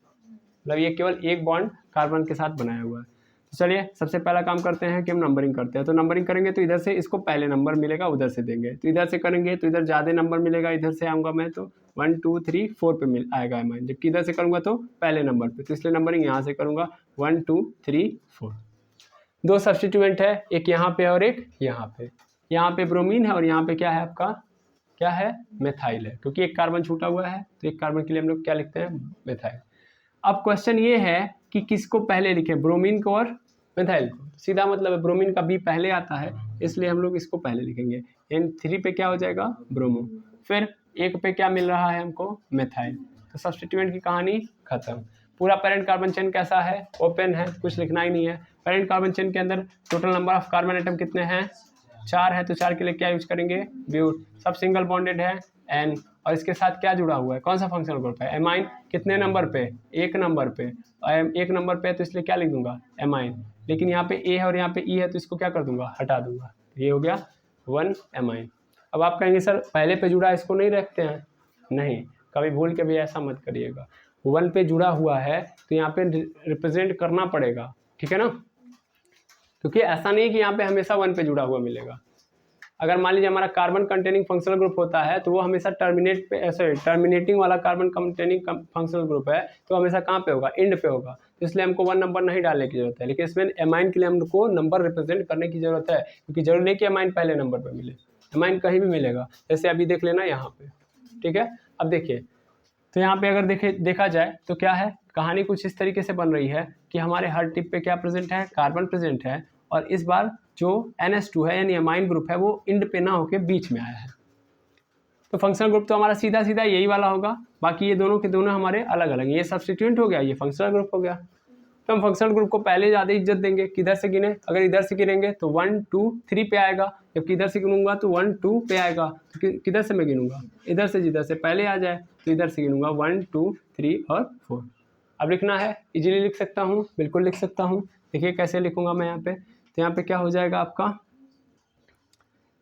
S1: मतलब ये केवल एक बॉन्ड कार्बन के साथ बनाया हुआ है। तो चलिए सबसे पहला काम करते हैं कि हम नंबरिंग करते हैं। तो नंबरिंग करेंगे तो इधर से इसको पहले नंबर मिलेगा, उधर से देंगे, तो इधर से करेंगे तो इधर ज़्यादा नंबर मिलेगा, इधर से आऊँगा मैं तो 1 2 3 4 पे मिल आएगा एमाइन, जबकि इधर से करूँगा तो पहले नंबर पे, तो इसलिए नंबरिंग यहाँ से करूँगा 1 2 3 4। दो सब्स्टिट्यूएंट है, एक यहाँ पे और एक यहाँ पे। यहाँ पे ब्रोमीन है और यहाँ पे क्या है आपका, क्या है, मेथाइल है, क्योंकि एक कार्बन छूटा हुआ है, तो एक कार्बन के लिए हम लोग क्या लिखते हैं, मेथाइल। अब क्वेश्चन ये है कि किसको पहले लिखें, ब्रोमीन को और मेथाइल को। सीधा मतलब है ब्रोमीन का बी पहले आता है, इसलिए हम लोग इसको पहले लिखेंगे। N3 पे क्या हो जाएगा, ब्रोमो, फिर एक पे क्या मिल रहा है हमको, मेथाइल। तो सब्स्टिट्यूएंट की कहानी खत्म। पूरा पेरेंट कार्बन चेन कैसा है, ओपन है, कुछ लिखना ही नहीं है। पेरेंट कार्बन चेन के अंदर total number of carbon atom कितने हैं, 4 है, तो 4 के लिए क्या यूज करेंगे, ब्यूट। सब सिंगल बॉन्डेड है, N, और इसके साथ क्या जुड़ा हुआ है, कौन सा फंक्शनल ग्रुप है, एमाइन। कितने नंबर पे, एक नंबर पे, एक नंबर पे है, तो इसलिए क्या लिख दूंगा, एमाइन। लेकिन यहाँ पे ए है और यहाँ पे ई है, तो इसको क्या कर दूंगा, हटा दूंगा, ये हो गया 1 एमाइन। अब आप कहेंगे सर पहले पे जुड़ा इसको नहीं रखते हैं, नहीं, कभी भूल के भी ऐसा मत करिएगा। 1 पे जुड़ा हुआ है तो यहाँ पे रिप्रेजेंट करना पड़ेगा, ठीक है ना, क्योंकि ऐसा नहीं कि यहाँ पे हमेशा 1 पे जुड़ा हुआ मिलेगा। अगर मान लीजिए हमारा कार्बन कंटेनिंग फंक्शनल ग्रुप होता है तो वो हमेशा टर्मिनेटिंग वाला कार्बन कंटेनिंग फंक्शनल ग्रुप है, तो हमेशा कहाँ पे होगा, एंड पे होगा, तो इसलिए हमको 1 नंबर नहीं डालने की जरूरत है। लेकिन इसमें एमाइन के लिए हमको नंबर रिप्रेजेंट करने की जरूरत है, क्योंकि जरूरी नहीं कि एमाइन पहले नंबर पर मिले, एमाइन कहीं भी मिलेगा, जैसे अभी देख लेना यहाँ पे। ठीक है, अब देखिए, तो यहाँ पे अगर देखा जाए तो क्या है, कहानी कुछ इस तरीके से बन रही है कि हमारे हर टिप पे क्या प्रेजेंट है, कार्बन प्रेजेंट है, और इस बार जो NH2 है यानी एमाइन ग्रुप है वो इंड पे ना होके बीच में आया है। तो फंक्शनल ग्रुप तो हमारा सीधा सीधा यही वाला होगा, बाकी ये दोनों के दोनों हमारे अलग अलग, ये सब्स्टिट्यूएंट हो गया, ये फंक्शनल ग्रुप हो गया। तो हम फंक्शनल ग्रुप को पहले ज़्यादा इज्जत देंगे, किधर से गिने, अगर इधर से गिनेंगे तो 1 2 3 पे आएगा, जबकि इधर से गिनूंगा तो 1 2 पे आएगा। तो किधर से मैं गिनूंगा, इधर से, जिधर से पहले आ जाए, तो इधर से गिनूंगा 1 2 3 और 4। अब लिखना है, इजीली लिख सकता हूँ, बिल्कुल लिख सकता हूँ। देखिए कैसे लिखूंगा मैं यहाँ पे, तो यहाँ पे क्या हो जाएगा आपका,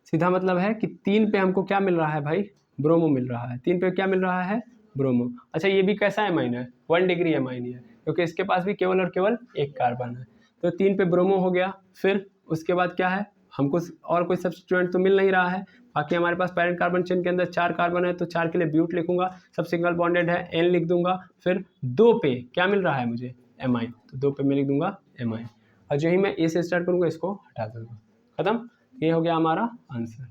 S1: सीधा मतलब है कि 3 पे हमको क्या मिल रहा है भाई, ब्रोमो मिल रहा है। 3 पे क्या मिल रहा है, ब्रोमो। अच्छा ये भी कैसा एमाइन है, 1 डिग्री एमाइन है, क्योंकि इसके पास भी केवल और केवल एक कार्बन है। तो 3 पे ब्रोमो हो गया, फिर उसके बाद क्या है, हमको और कोई सब्स्टिट्यूएंट तो मिल नहीं रहा है। बाकी हमारे पास पेरेंट कार्बन चेन के अंदर 4 कार्बन है, तो 4 के लिए ब्यूट लिखूंगा, सब सिंगल बॉन्डेड है, N लिख दूंगा। फिर 2 पे क्या मिल रहा है मुझे, एमाइन, तो 2 पे मैं लिख दूंगा एमाइन, और जो ही मैं ए से स्टार्ट करूँगा इसको हटा दूंगा, खत्म। ये हो गया हमारा आंसर,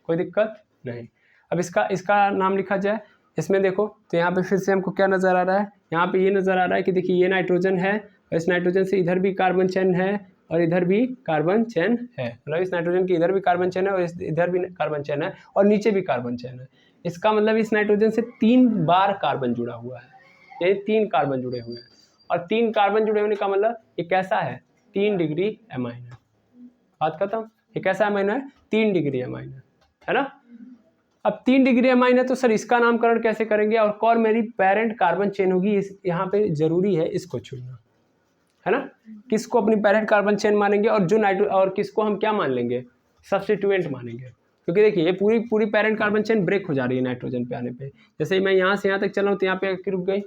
S1: कोई दिक्कत नहीं। अब इसका नाम लिखा जाए, इसमें देखो तो यहाँ पे फिर से हमको क्या नज़र आ रहा है, यहाँ पे ये नज़र आ रहा है कि देखिए ये नाइट्रोजन है, और इस नाइट्रोजन से इधर भी कार्बन चेन है और इधर भी कार्बन चेन है, मतलब इस नाइट्रोजन की इधर भी कार्बन चेन है और इधर भी कार्बन चेन है और नीचे भी कार्बन चेन है। इसका मतलब इस नाइट्रोजन से 3 बार कार्बन जुड़ा हुआ है, यानी 3 कार्बन जुड़े हुए हैं, और 3 कार्बन जुड़े होने का मतलब ये कैसा है, 3 डिग्री एमाइन है। बात खत्म। ये कैसा एमाइन है, 3 डिग्री एमाइन है ना। अब 3 डिग्री एमाइन है तो सर इसका नामकरण कैसे करेंगे, और कौन मेरी पेरेंट कार्बन चेन होगी, इस यहाँ पे जरूरी है इसको चुनना, है ना। किसको अपनी पेरेंट कार्बन चेन मानेंगे, और जो और किसको हम क्या मान लेंगे, सब्स्टिट्यूएंट मानेंगे। क्योंकि देखिए ये पूरी पेरेंट कार्बन चेन ब्रेक हो जा रही है नाइट्रोजन पे आने पे। जैसे ही मैं यहाँ से यहाँ तक चल रहा हूँ तो यहाँ पे आके रुक गई,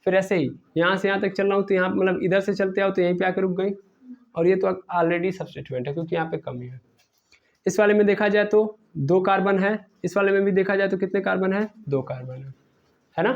S1: फिर ऐसे ही यहाँ से यहाँ तक चल रहा हूँ तो यहाँ मतलब इधर से चलते आओ तो यहीं पे आके रुक गई, और ये तो ऑलरेडी सब्स्टिट्यूएंट है क्योंकि यहाँ पे कमी है। इस वाले में देखा जाए तो 2 कार्बन है, इस वाले में भी देखा जाए तो कितने कार्बन है, 2 कार्बन है ना।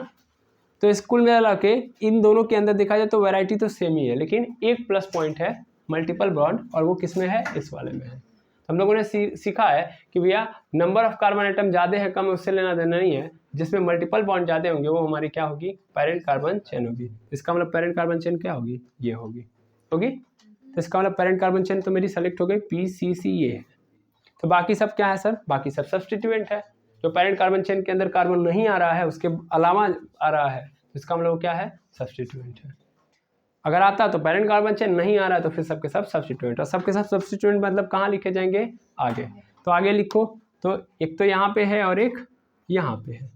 S1: तो इस कुल मिला के इन दोनों के अंदर देखा जाए तो वैरायटी तो सेम ही है, लेकिन एक प्लस पॉइंट है मल्टीपल बॉन्ड, और वो किस में है, इस वाले में है। हम लोगों ने सीखा है कि भैया नंबर ऑफ कार्बन आइटम ज़्यादा है कम उससे लेना देना नहीं है, जिसमें मल्टीपल बॉन्ड ज़्यादा होंगे वो हमारी क्या होगी, पेरेंट कार्बन चेन होगी। इसका मतलब पेरेंट कार्बन चेन क्या होगी, ये होगी। तो इसका मतलब पेरेंट कार्बन चेन तो मेरी सेलेक्ट हो गई PCCA। तो बाकी सब क्या है सर, बाकी सब सब्स्टिट्यूएंट है। जो पेरेंट कार्बन चेन के अंदर कार्बन नहीं आ रहा है उसके अलावा आ रहा है, इसका मतलब क्या है, सब्स्टिट्यूएंट है। अगर आता तो पेरेंट कार्बन चेन, नहीं आ रहा है तो फिर सबके सब सब्स्टिट्यूएंट। और सबके सब सब्स्टिट्यूएंट मतलब कहाँ लिखे जाएंगे, आगे। तो आगे लिखो, तो एक तो यहाँ पे है और एक यहाँ पे है।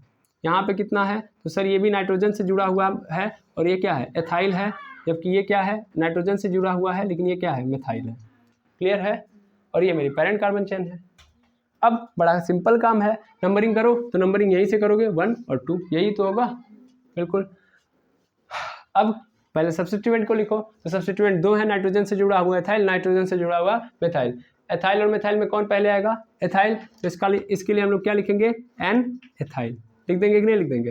S1: यहाँ पे कितना है, तो सर ये भी नाइट्रोजन से जुड़ा हुआ है, और ये क्या है, एथाइल है, जबकि ये क्या है, नाइट्रोजन से जुड़ा हुआ है, लेकिन ये क्या है, मिथाइल है। क्लियर है। और ये मेरी पेरेंट कार्बन चेन है। अब बड़ा सिंपल काम है, नंबरिंग करो, तो नंबरिंग यहीं से करोगे, 1 और 2, यही तो होगा, बिल्कुल। अब पहले सब्स्टिट्यूएंट को लिखो, तो सब्स्टिट्यूएंट 2 है, नाइट्रोजन से जुड़ा हुआ एथाइल, नाइट्रोजन से जुड़ा हुआ मिथाइल। एथाइल और मिथाइल में कौन पहले आएगा, एथाइल। तो इसके लिए हम लोग क्या लिखेंगे, एन एथाइल लिख देंगे कि नहीं लिख देंगे,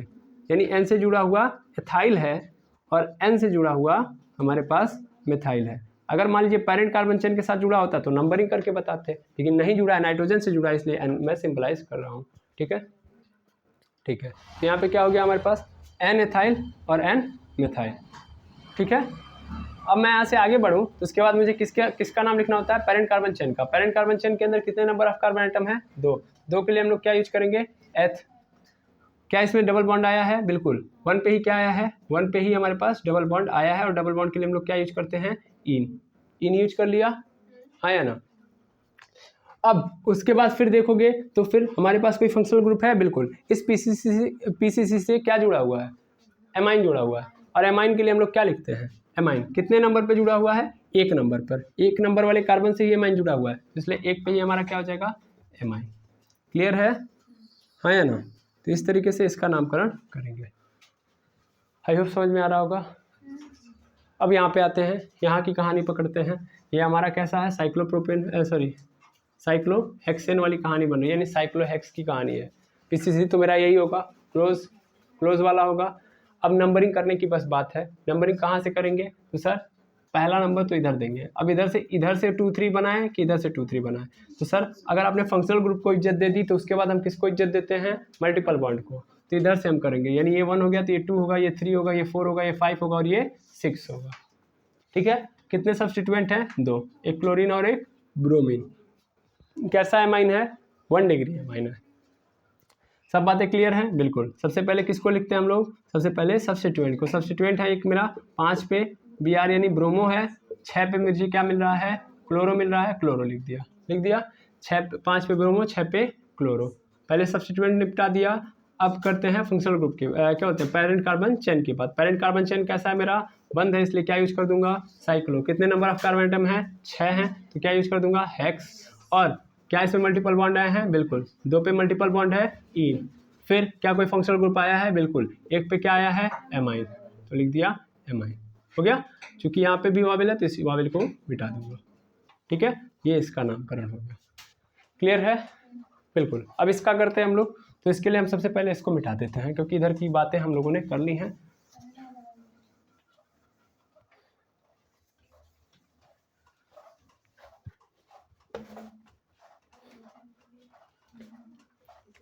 S1: यानी एन से जुड़ा हुआ एथाइल है और एन से जुड़ा हुआ हमारे पास मिथाइल है। अगर मान लीजिए पेरेंट कार्बन चेन के साथ जुड़ा होता तो नंबरिंग करके बताते, लेकिन नहीं जुड़ा है, नाइट्रोजन से जुड़ा है, इसलिए एन मैं सिंपलाइज कर रहा हूँ। ठीक है, ठीक है। तो यहाँ पे क्या हो गया हमारे पास, एन एथाइल और एन मिथाइल। ठीक है। अब मैं यहाँ से आगे बढ़ूँ तो उसके बाद मुझे किसका नाम लिखना होता है, पेरेंट कार्बन चेन का। पेरेंट कार्बन चेन के अंदर कितने नंबर ऑफ कार्बन आइटम है, 2। 2 के लिए हम लोग क्या यूज करेंगे, एथ। क्या इसमें डबल बॉन्ड आया है, बिल्कुल। 1 पे ही क्या आया है, 1 पे ही हमारे पास डबल बॉन्ड आया है, और डबल बॉन्ड के लिए हम लोग क्या यूज करते हैं, इन यूज कर लिया, आया ना। अब उसके बाद फिर देखोगे तो फिर हमारे पास कोई फंक्शनल ग्रुप है, बिल्कुल। इस पीसीसी से क्या जुड़ा हुआ है, एमाइन जुड़ा हुआ है। और एमाइन के लिए हम लोग क्या लिखते हैं, एमाइन कितने नंबर पे जुड़ा हुआ है, 1 नंबर पर। 1 नंबर वाले कार्बन से ये एमाइन जुड़ा हुआ है, इसलिए 1 पे ही हमारा क्या हो जाएगा, एमाइन। क्लियर है, हाँ या ना। तो इस तरीके से इसका नामकरण करेंगे। आई होप समझ में आ रहा होगा। अब यहाँ पे आते हैं, यहाँ की कहानी पकड़ते हैं। ये हमारा कैसा है, साइक्लोहेक्सेन वाली कहानी बन रही है, यानी साइक्लोहेक्स की कहानी है। पीसीसी तो मेरा यही होगा, क्लोज वाला होगा। अब नंबरिंग करने की बस बात है। नंबरिंग कहाँ से करेंगे, तो सर पहला नंबर तो इधर देंगे। अब इधर से 2 3 बनाए कि इधर से 2 3 बनाए, तो सर अगर आपने फंक्शनल ग्रुप को इज्जत दे दी तो उसके बाद हम किसको इज्जत देते हैं, मल्टीपल बॉन्ड को। तो इधर से हम करेंगे, यानी ये 1 हो गया तो ये 2 होगा, ये 3 होगा, ये 4 होगा, ये 5 होगा और ये 6 होगा। ठीक है। कितने सब्स्टिट्यूएंट हैं, 2, एक क्लोरीन और एक ब्रोमीन। कैसा एमाइन है, 1 डिग्री एमाइन है। सब बातें क्लियर हैं, बिल्कुल। सबसे पहले किसको लिखते हैं हम लोग, सबसे पहले सब्स्टिट्यूएंट को। सब्स्टिट्यूएंट है एक मेरा 5 पे Br यानी ब्रोमो है, 6 पे मुझे क्या मिल रहा है, क्लोरो मिल रहा है, क्लोरो लिख दिया। 5 पे ब्रोमो, 6 पे क्लोरो। पहले सब्स्टिट्यूएंट निपटा दिया। अब करते हैं फंक्शनल ग्रुप के क्या होते हैं, पेरेंट कार्बन चेन की बात। पेरेंट कार्बन चेन कैसा है, मेरा बंद है, इसलिए क्या यूज कर दूंगा, साइक्लो। कितने नंबर ऑफ कार्बन आइटम है, 6 हैं, तो क्या यूज कर दूंगा, हेक्स। और क्या इसमें मल्टीपल बॉन्ड आए हैं, बिल्कुल। 2 पे मल्टीपल बॉन्ड है, इन। फिर क्या कोई फंक्शनल ग्रुप आया है, बिल्कुल। 1 पे क्या आया है, एमाइन, तो लिख दिया एमाइन। हो गया। चूंकि यहाँ पे भी वावेल है तो इस वावेल को मिटा दूंगा। ठीक है, ये इसका नामकरण हो गया। क्लियर है, बिल्कुल। अब इसका करते हैं हम लोग, तो इसके लिए हम सबसे पहले इसको मिटा देते हैं, क्योंकि इधर की बातें हम लोगों ने कर ली हैं।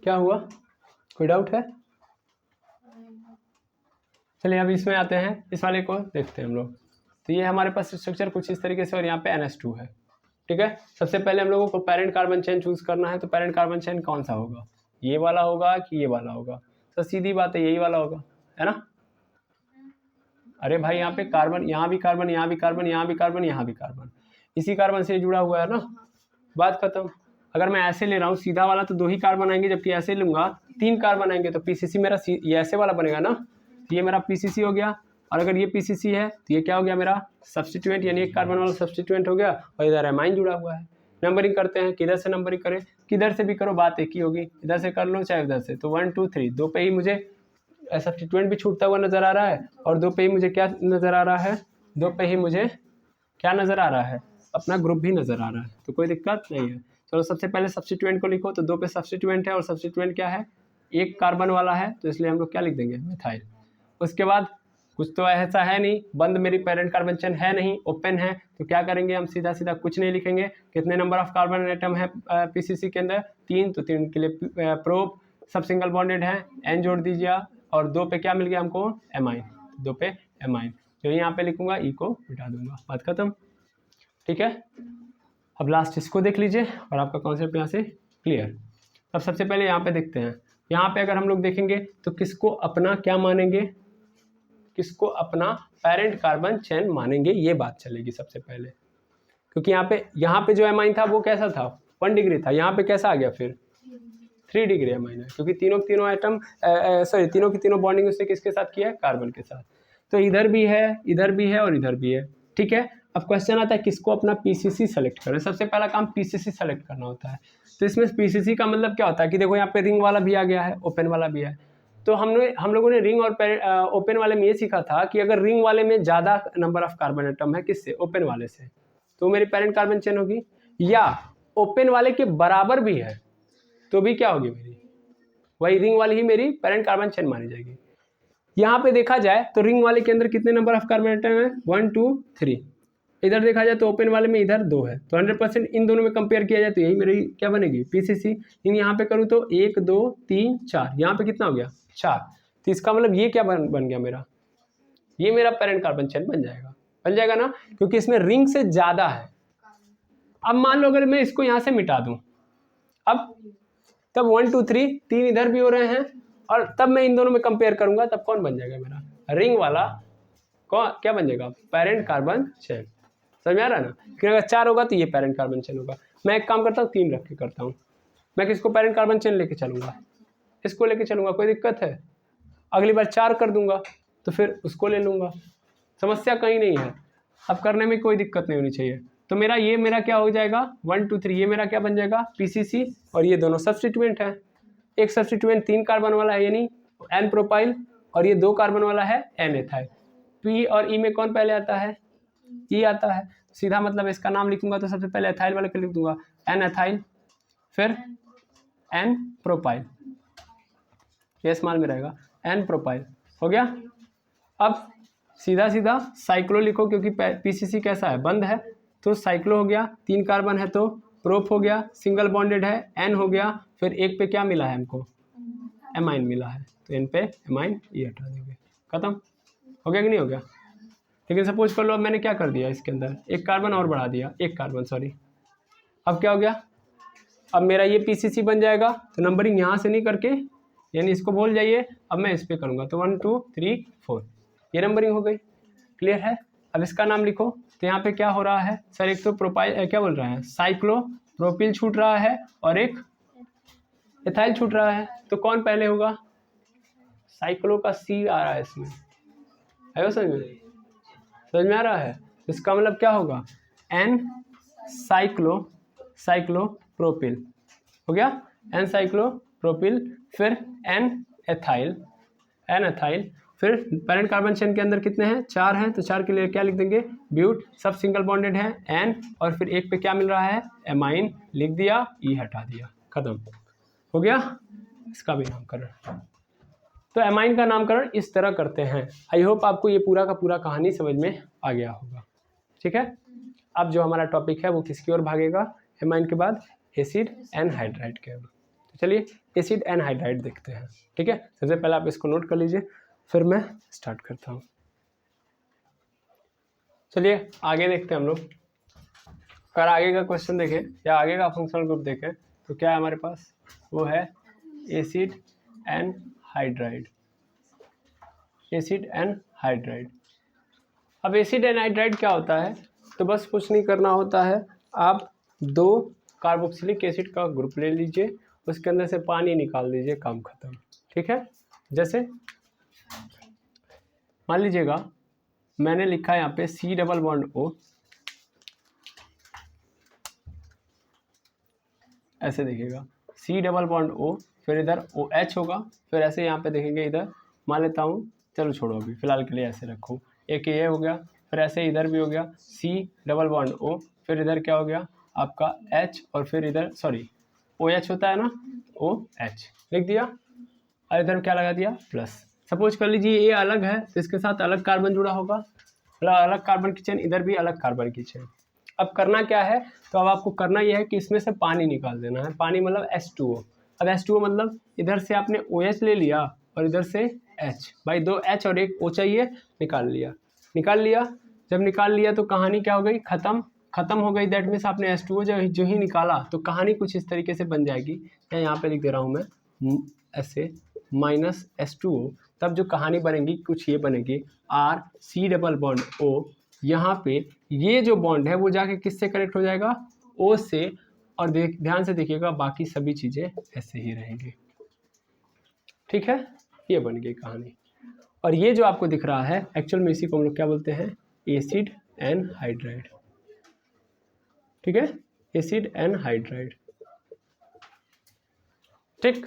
S1: क्या हुआ, कोई डाउट है, चलिए अब इसमें आते हैं, इस वाले को देखते हैं हम लोग। तो ये हमारे पास स्ट्रक्चर कुछ इस तरीके से, और यहाँ पे NH2 है। ठीक है। सबसे पहले हम लोगों को पेरेंट कार्बन चेन चूज करना है, तो पेरेंट कार्बन चेन कौन सा होगा, ये वाला होगा कि ये वाला होगा। तो सीधी बात है, यही वाला होगा, है ना। अरे भाई यहाँ पे कार्बन, यहाँ भी कार्बन, यहाँ भी कार्बन, यहाँ भी कार्बन, यहाँ भी कार्बन, इसी कार्बन से जुड़ा हुआ है ना, बात खत्म। अगर मैं ऐसे ले रहा हूँ सीधा वाला तो 2 ही कार्बन आएंगे, जबकि ऐसे लूंगा 3 कार्बन आएंगे, तो पीसीसी मेरा ये ऐसे वाला बनेगा ना, तो ये मेरा पीसीसी हो गया। और अगर ये पीसीसी है तो ये क्या हो गया, मेरा सब्स्टिट्यूएंट, यानी 1 कार्बन वाला सब्स्टिट्यूएंट हो गया, और इधर एमाइन जुड़ा हुआ है। नंबरिंग करते हैं, किधर से नंबरिंग करें, किधर से भी करो बात एक ही होगी, इधर से कर लो चाहे उधर से। तो 1 2 3, 2 पे ही मुझे सब्स्टिट्यूएंट भी छूटता हुआ नजर आ रहा है, और 2 पे ही मुझे क्या नजर आ रहा है, 2 पे ही मुझे क्या नजर आ रहा है, अपना ग्रुप भी नजर आ रहा है, तो कोई दिक्कत नहीं है। चलो सबसे पहले सब्स्टिट्यूएंट को लिखो, तो 2 पे सब्स्टिट्यूएंट है, और सब्स्टिट्यूएंट क्या है, 1 कार्बन वाला है, तो इसलिए हम लोग क्या लिख देंगे, मिथाइल। उसके बाद कुछ तो ऐसा है नहीं, बंद मेरी पेरेंट कार्बन चेन है नहीं, ओपन है, तो क्या करेंगे हम, सीधा सीधा कुछ नहीं लिखेंगे। कितने नंबर ऑफ कार्बन एटम है पीसीसी के अंदर, 3, तो 3 के लिए प्रोप सब सिंगल बॉन्डेड है, एन जोड़ दीजिए, और 2 पे क्या मिल गया हमको, एमाइन, 2 पे एमाइन, तो यहाँ पे लिखूंगा, ई को मिटा दूंगा, बात खत्म। ठीक है। अब लास्ट इसको देख लीजिए, और आपका कॉन्सेप्ट यहाँ से क्लियर। अब सबसे पहले यहाँ पे देखते हैं, यहाँ पे अगर हम लोग देखेंगे तो किसको अपना क्या मानेंगे, किसको अपना पेरेंट कार्बन चेन मानेंगे, ये बात चलेगी सबसे पहले। क्योंकि यहाँ पे जो एमाइन था वो कैसा था, 1 डिग्री था, यहाँ पे कैसा आ गया फिर 3 डिग्री एमाइन है, क्योंकि तीनों की तीनों बॉन्डिंग उसने किसके साथ किया है, कार्बन के साथ। तो इधर भी है, इधर भी है और इधर भी है, ठीक है। अब क्वेश्चन आता है किसको अपना पीसीसी सेलेक्ट करें। सबसे पहला काम पीसीसी सेलेक्ट करना होता है। तो इसमें पीसीसी का मतलब क्या होता है कि देखो यहाँ पे रिंग वाला भी आ गया है, ओपन वाला भी है। तो हम लोगों ने रिंग और ओपन वाले में ये सीखा था कि अगर रिंग वाले में ज़्यादा नंबर ऑफ कार्बन एटम है किससे, ओपन वाले से, तो मेरी पेरेंट कार्बन चेन होगी, या ओपन वाले के बराबर भी है तो भी क्या होगी मेरी, वही रिंग वाली ही मेरी पेरेंट कार्बन चेन मानी जाएगी। यहाँ पे देखा जाए तो रिंग वाले के अंदर कितने नंबर ऑफ कार्बन एटम है, 1 2 3। इधर देखा जाए तो ओपन वाले में इधर 2 है, तो 100% इन दोनों में कंपेयर किया जाए तो यही मेरी क्या बनेगी, पीसीसी। इन यहाँ पे करूँ तो 1 2 3 4, यहाँ पे कितना हो गया 4। तो इसका मतलब ये क्या बन गया मेरा, ये मेरा पेरेंट कार्बन चेन बन जाएगा ना, क्योंकि इसमें रिंग से ज़्यादा है। अब मान लो अगर मैं इसको यहाँ से मिटा दूँ, अब तब 1 2 3 3 इधर भी हो रहे हैं, और तब मैं इन दोनों में कंपेयर करूंगा, तब कौन बन जाएगा मेरा, रिंग वाला कौन क्या बन जाएगा, पेरेंट कार्बन चेन। समझ में आ रहा है ना, कि अगर 4 होगा तो ये पेरेंट कार्बन चेन होगा। मैं एक काम करता हूँ 3 रख के करता हूँ, मैं किसको पेरेंट कार्बन चेन लेके चलूंगा, इसको लेके चलूंगा, कोई दिक्कत है। अगली बार 4 कर दूंगा तो फिर उसको ले लूंगा, समस्या कहीं नहीं है, अब करने में कोई दिक्कत नहीं होनी चाहिए। तो मेरा क्या हो जाएगा 1 2 3, ये मेरा क्या बन जाएगा पीसीसी, और ये दोनों सब्स्टिट्यूएंट है। एक सब्स्टिट्यूएंट 3 कार्बन वाला है यानी एन प्रोपाइल, और ये 2 कार्बन वाला है एन एथाइल। पी और ई में कौन पहले आता है, ई आता है। सीधा मतलब इसका नाम लिखूंगा तो सबसे पहले एथाइल वाले को लिख दूंगा, एन एथाइल, फिर एन प्रोपाइल, ये स्मॉल में रहेगा, एन प्रोपाइल हो गया। अब सीधा साइक्लो लिखो, क्योंकि पीसीसी कैसा है, बंद है, तो साइक्लो हो गया, 3 कार्बन है तो प्रोप हो गया, सिंगल बॉन्डेड है, एन हो गया, फिर एक पे क्या मिला है हमको, एमाइन मिला है, तो इन पे एमाइन ये हटा देंगे, खत्म हो गया कि नहीं हो गया। लेकिन सपोज कर लो अब मैंने क्या कर दिया, इसके अंदर एक कार्बन और बढ़ा दिया, एक कार्बन सॉरी, अब क्या हो गया, अब मेरा ये पीसीसी बन जाएगा। तो नंबरिंग यहाँ से नहीं करके, यानी इसको भूल जाइए, अब मैं इस पर करूँगा, तो 1 2 3 4 ये नंबरिंग हो गई, क्लियर है। अब इसका नाम लिखो, तो यहाँ पे क्या हो रहा है सर, एक तो प्रोपाइल क्या बोल रहा है, साइक्लो प्रोपिल छूट रहा है और एक एथाइल छूट रहा है, तो कौन पहले होगा, साइक्लो का सी आ रहा है इसमें, है समझ में आ रहा है। इसका मतलब क्या होगा, एन साइक्लो प्रोपिल हो गया, एन साइक्लो प्रोपिल, फिर एन एथाइल, फिर पेरेंट कार्बन चेन के अंदर कितने हैं, 4 हैं, तो 4 के लिए क्या लिख देंगे, ब्यूट, सब सिंगल बॉन्डेड है, एन, और फिर एक पे क्या मिल रहा है, एमाइन, लिख दिया, ई हटा दिया, खत्म हो गया इसका भी नामकरण। तो एमाइन का नामकरण इस तरह करते हैं। आई होप आपको ये पूरा का पूरा कहानी समझ में आ गया होगा, ठीक है। अब जो हमारा टॉपिक है वो किसकी ओर भागेगा, एमाइन के बाद एसिड एनहाइड्राइड के ओर। तो चलिए एसिड एनहाइड्राइड देखते हैं, ठीक है। सबसे पहले आप इसको नोट कर लीजिए, फिर मैं स्टार्ट करता हूँ। चलिए आगे देखते हैं हम लोग। अगर आगे का क्वेश्चन देखें या आगे का फंक्शनल ग्रुप देखें तो क्या है हमारे पास, वो है एसिड एनहाइड्राइड, एसिड एनहाइड्राइड। अब एसिड एनहाइड्राइड क्या होता है, तो बस कुछ नहीं करना होता है, आप 2 कार्बोक्सिलिक एसिड का ग्रुप ले लीजिए, उसके अंदर से पानी निकाल दीजिए, काम खत्म, ठीक है। जैसे मान लीजिएगा मैंने लिखा है यहाँ पे C डबल बॉन्ड O, ऐसे देखिएगा C डबल बॉन्ड O, फिर इधर OH होगा, फिर ऐसे यहाँ पे देखेंगे, इधर मान लेता हूँ, चलो छोड़ो अभी फिलहाल के लिए ऐसे रखो, एक ये हो गया, फिर ऐसे इधर भी हो गया C डबल बॉन्ड O, फिर इधर क्या हो गया आपका H, और फिर इधर सॉरी OH होता है ना, OH लिख दिया, और इधर क्या लगा दिया प्लस। सपोज कर लीजिए ये अलग है तो इसके साथ अलग कार्बन जुड़ा होगा, अलग कार्बन की चेन, इधर भी अलग कार्बन की चेन। अब करना क्या है, तो अब आपको करना यह है कि इसमें से पानी निकाल देना है, पानी मतलब H2O। अब H2O मतलब इधर से आपने OH ले लिया और इधर से H, भाई 2 H और 1 O चाहिए, निकाल लिया। जब निकाल लिया तो कहानी क्या हो गई, खत्म हो गई। दैट मीन्स आपने H2O जो ही निकाला तो कहानी कुछ इस तरीके से बन जाएगी, या यहाँ पे लिख दे रहा हूँ मैं ऐसे -H2O, तब जो कहानी बनेगी कुछ ये बनेगी, R C double bond O, यहाँ पे ये जो बॉन्ड है वो जाके किससे कनेक्ट हो जाएगा, O से, और ध्यान से देखिएगा बाकी सभी चीज़ें ऐसे ही रहेंगी। ठीक है, ये बन गई कहानी। और ये जो आपको दिख रहा है एक्चुअल में इसी को हम लोग क्या बोलते हैं, एसिड एनहाइड्राइड। ठीक है, एसिड एनहाइड्राइड। ठीक,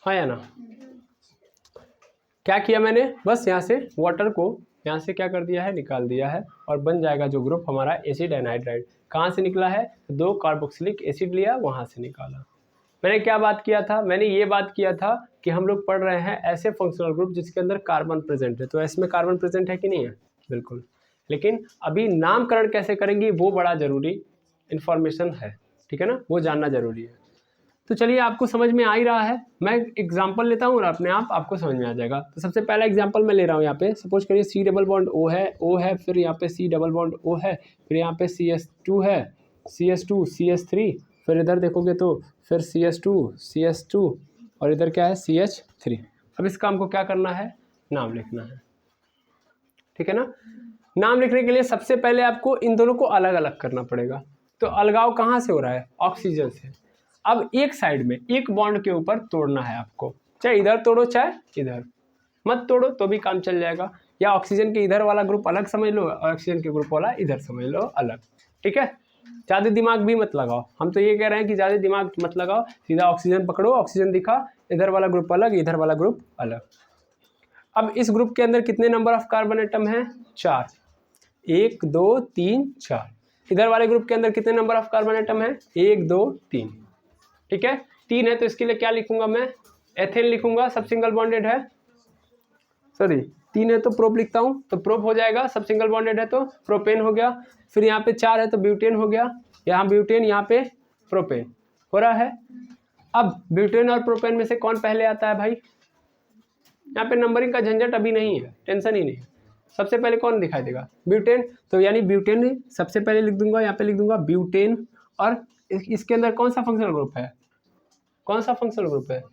S1: हाँ या ना। क्या किया मैंने, बस यहाँ से वाटर को यहाँ से क्या कर दिया है, निकाल दिया है, और बन जाएगा जो ग्रुप हमारा एसिड एनहाइड्राइड। कहाँ से निकला है, 2 कार्बोक्सिलिक एसिड लिया, वहाँ से निकाला। मैंने क्या बात किया था, मैंने ये बात किया था कि हम लोग पढ़ रहे हैं ऐसे फंक्शनल ग्रुप जिसके अंदर कार्बन प्रेजेंट है। तो इसमें कार्बन प्रेजेंट है कि नहीं है, बिल्कुल। लेकिन अभी नामकरण कैसे करेंगे वो बड़ा जरूरी इंफॉर्मेशन है, ठीक है ना, वो जानना जरूरी है। तो चलिए, आपको समझ में आ ही रहा है, मैं एग्जांपल लेता हूँ और अपने आप आपको समझ में आ जाएगा। तो सबसे पहला एग्जांपल मैं ले रहा हूँ यहाँ पे, सपोज करिए C डबल बॉन्ड O है, फिर यहाँ पे C डबल बॉन्ड O है, फिर यहाँ पे CS2 है, CS2 CS3, फिर इधर देखोगे तो फिर CS2 और इधर क्या है CH3। अब इस काम को क्या करना है, नाम लिखना है, ठीक है ना। नाम लिखने के लिए सबसे पहले आपको इन दोनों को अलग अलग करना पड़ेगा। तो अलगाव कहाँ से हो रहा है, ऑक्सीजन से। अब एक साइड में एक बॉन्ड के ऊपर तोड़ना है आपको, चाहे इधर तोड़ो चाहे इधर, मत तोड़ो तो भी काम चल जाएगा। या ऑक्सीजन के इधर वाला ग्रुप अलग समझ लो, ऑक्सीजन के ग्रुप वाला इधर समझ लो अलग, ठीक है। ज़्यादा दिमाग भी मत लगाओ, हम तो ये कह रहे हैं कि ज़्यादा दिमाग मत लगाओ, सीधा ऑक्सीजन पकड़ो, ऑक्सीजन दिखा, इधर वाला ग्रुप अलग, इधर वाला ग्रुप अलग। अब इस ग्रुप के अंदर कितने नंबर ऑफ कार्बन एटम हैं, 4, 1 2 3 4। इधर वाले ग्रुप के अंदर कितने नंबर ऑफ कार्बन एटम हैं, 1 2 3, ठीक है। 3 है तो इसके लिए क्या लिखूंगा मैं, एथेन लिखूंगा, सब सिंगल बॉन्डेड है, सॉरी 3 है तो प्रोप लिखता हूँ, तो प्रोप हो जाएगा, सब सिंगल बॉन्डेड है तो प्रोपेन हो गया। फिर यहाँ पे 4 है तो ब्यूटेन हो गया, यहाँ ब्यूटेन यहाँ पे प्रोपेन हो रहा है। अब ब्यूटेन और प्रोपेन में से कौन पहले आता है भाई, यहाँ पे नंबरिंग का झंझट अभी नहीं है, टेंशन ही नहीं है। सबसे पहले कौन दिखाई देगा, ब्यूटेन, तो यानी ब्यूटेन सबसे पहले लिख दूंगा, यहाँ पे लिख दूंगा ब्यूटेन। और इसके अंदर कौन सा फंक्शनल ग्रुप है, कौन सा फंक्शनल ग्रुप है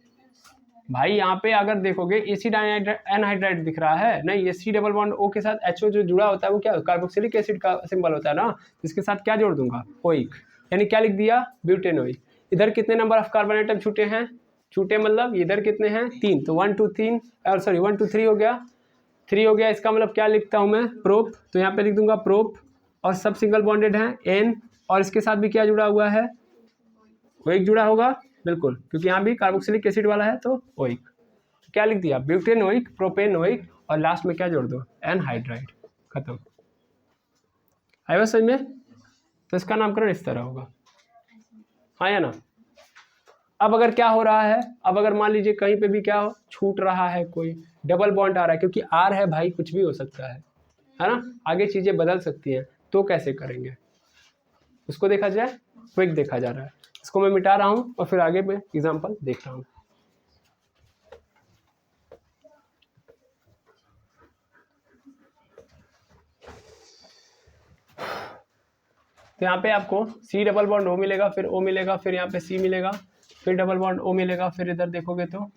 S1: भाई, यहाँ पे अगर देखोगे एसिड एनहाइड्राइड दिख रहा है, नहीं, ये C डबल बॉन्ड O के साथ HO जो जुड़ा होता है वो क्या, कार्बोक्सिलिक एसिड का सिंबल होता है ना, इसके साथ क्या जोड़ दूंगा, ओइक, यानी क्या लिख दिया, ब्यूटेनोइक। इधर कितने नंबर ऑफ कार्बन एटम छूटे हैं, छूटे मतलब इधर कितने हैं, 3, तो 1 2 3 और सॉरी 1 2 3 हो गया, 3 हो गया। इसका मतलब क्या लिखता हूँ मैं, प्रोप, तो यहाँ पे लिख दूंगा प्रोप, और सब सिंगल बॉन्डेड है N, और इसके साथ भी क्या जुड़ा हुआ है, ओइक जुड़ा होगा, बिल्कुल, क्योंकि यहाँ भी कार्बोक्सिलिक एसिड वाला है तो ओइक। तो क्या लिख दिया, ब्यूटेनोइक, प्रोपेनोइक, और लास्ट में क्या जोड़ दो, एनहाइड्राइड, खत्म। आया समझ में, तो इसका नामकरण इस तरह होगा, हाँ या ना। अब अगर क्या हो रहा है, अब अगर मान लीजिए कहीं पे भी क्या हो, छूट रहा है, कोई डबल बॉन्ड आ रहा है, क्योंकि R है भाई, कुछ भी हो सकता है ना, आगे चीजें बदल सकती हैं, तो कैसे करेंगे उसको देखा जाए, क्विक देखा जा रहा है। इसको मैं मिटा रहा हूँ और फिर आगे में एग्जांपल देख रहा हूँ। तो यहाँ पे आपको C डबल बॉन्ड O मिलेगा, फिर O मिलेगा, फिर यहाँ पे C मिलेगा, फिर डबल बॉन्ड O मिलेगा, फिर इधर देखोगे तो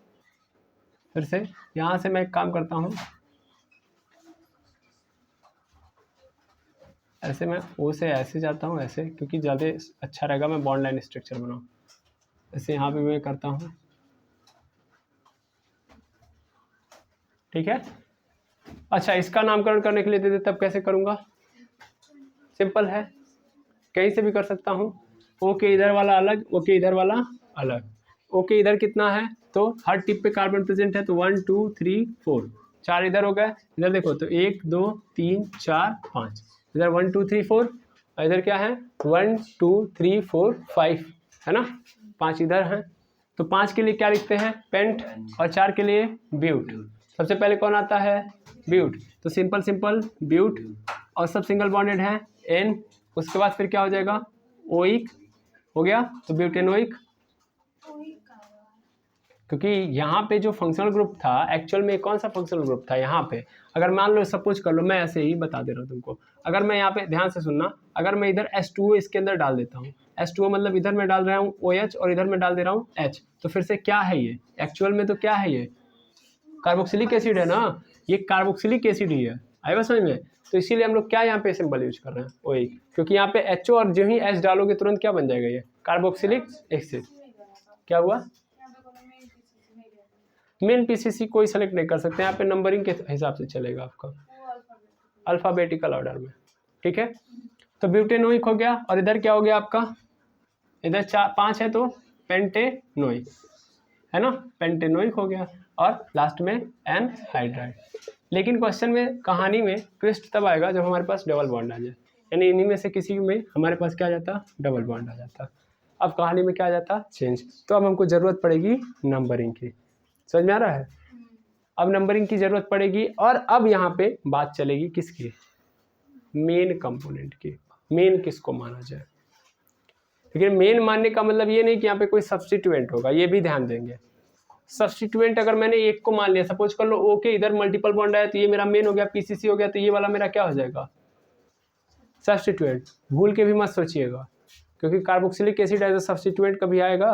S1: फिर से यहाँ से मैं एक काम करता हूँ, ऐसे मैं O से ऐसे जाता हूँ ऐसे, क्योंकि ज़्यादा अच्छा रहेगा, मैं बॉन्ड लाइन स्ट्रक्चर बनाऊँ। ऐसे यहाँ पे मैं करता हूँ, ठीक है। अच्छा, इसका नामकरण करने के लिए दे दे, तब कैसे करूँगा, सिंपल है, कहीं से भी कर सकता हूँ। O के इधर वाला अलग, O के इधर वाला अलग। O के इधर कितना है, तो हर टिप पे कार्बन प्रेजेंट है, तो 1 2 3 4, 4 इधर हो गए, इधर देखो तो 1 2 3 4 5, इधर 1 2 3 4, और इधर क्या है 1 2 3 4 5, है ना, 5 इधर हैं। तो 5 के लिए क्या लिखते हैं, पेंट, और 4 के लिए ब्यूट। सबसे पहले कौन आता है, ब्यूट, तो सिंपल सिंपल ब्यूट, और सब सिंगल बॉन्डेड है N। उसके बाद फिर क्या हो जाएगा, ओइक हो गया, तो ब्यूटेनोइक, क्योंकि यहाँ पे जो फंक्शनल ग्रुप था एक्चुअल में कौन सा फंक्शनल ग्रुप था, यहाँ पे अगर मान लो, सपोज कर लो, मैं ऐसे ही बता दे रहा हूँ तुमको, अगर मैं यहाँ पे ध्यान से सुनना, अगर मैं इधर H2O इसके अंदर डाल देता हूँ, H2O मतलब इधर मैं डाल रहा हूँ OH और इधर मैं डाल दे रहा हूँ H, तो फिर से क्या है ये, एक्चुअल में तो क्या है ये, कार्बोक्सिलिक एसिड है ना, ये कार्बोक्सिलिक एसिड ही है, आएगा समझ में। तो इसीलिए हम लोग क्या यहाँ पे सिंबल यूज कर रहे हैं OH, क्योंकि यहाँ पे HO और जो ही H डालोगे तुरंत क्या बन जाएगा, ये कार्बोक्सिलिक एसिड। क्या हुआ, मेन PCC कोई सेलेक्ट नहीं कर सकते, यहाँ पे नंबरिंग के हिसाब से चलेगा आपका, अल्फाबेटिकल ऑर्डर में, ठीक है। तो ब्यूटेनोइक हो गया, और इधर क्या हो गया आपका, इधर 5 है तो पेंटेनोइक है ना, पेंटेनोइक हो गया, और लास्ट में एनहाइड्राइड। लेकिन क्वेश्चन में, कहानी में ट्विस्ट तब आएगा जब हमारे पास डबल बॉन्ड आ जाए, यानी इन्हीं में से किसी में हमारे पास क्या आ जाता, डबल बॉन्ड आ जाता। अब कहानी में क्या आ जाता, चेंज। तो अब हमको ज़रूरत पड़ेगी नंबरिंग की, समझ में आ रहा है। अब नंबरिंग की ज़रूरत पड़ेगी, और अब यहाँ पे बात चलेगी किसकी, मेन कंपोनेंट की, मेन किसको माना जाए। लेकिन मेन मानने का मतलब ये नहीं कि यहाँ पे कोई सब्स्टिट्यूएंट होगा, ये भी ध्यान देंगे। सब्स्टिट्यूएंट अगर मैंने एक को मान लिया, सपोज कर लो ओके इधर मल्टीपल बॉन्ड आया तो ये मेरा मेन हो गया, PCC हो गया, तो ये वाला मेरा क्या हो जाएगा, सब्स्टिट्यूएंट। भूल के भी मत सोचिएगा, क्योंकि carboxylic acid as a substituent कभी आएगा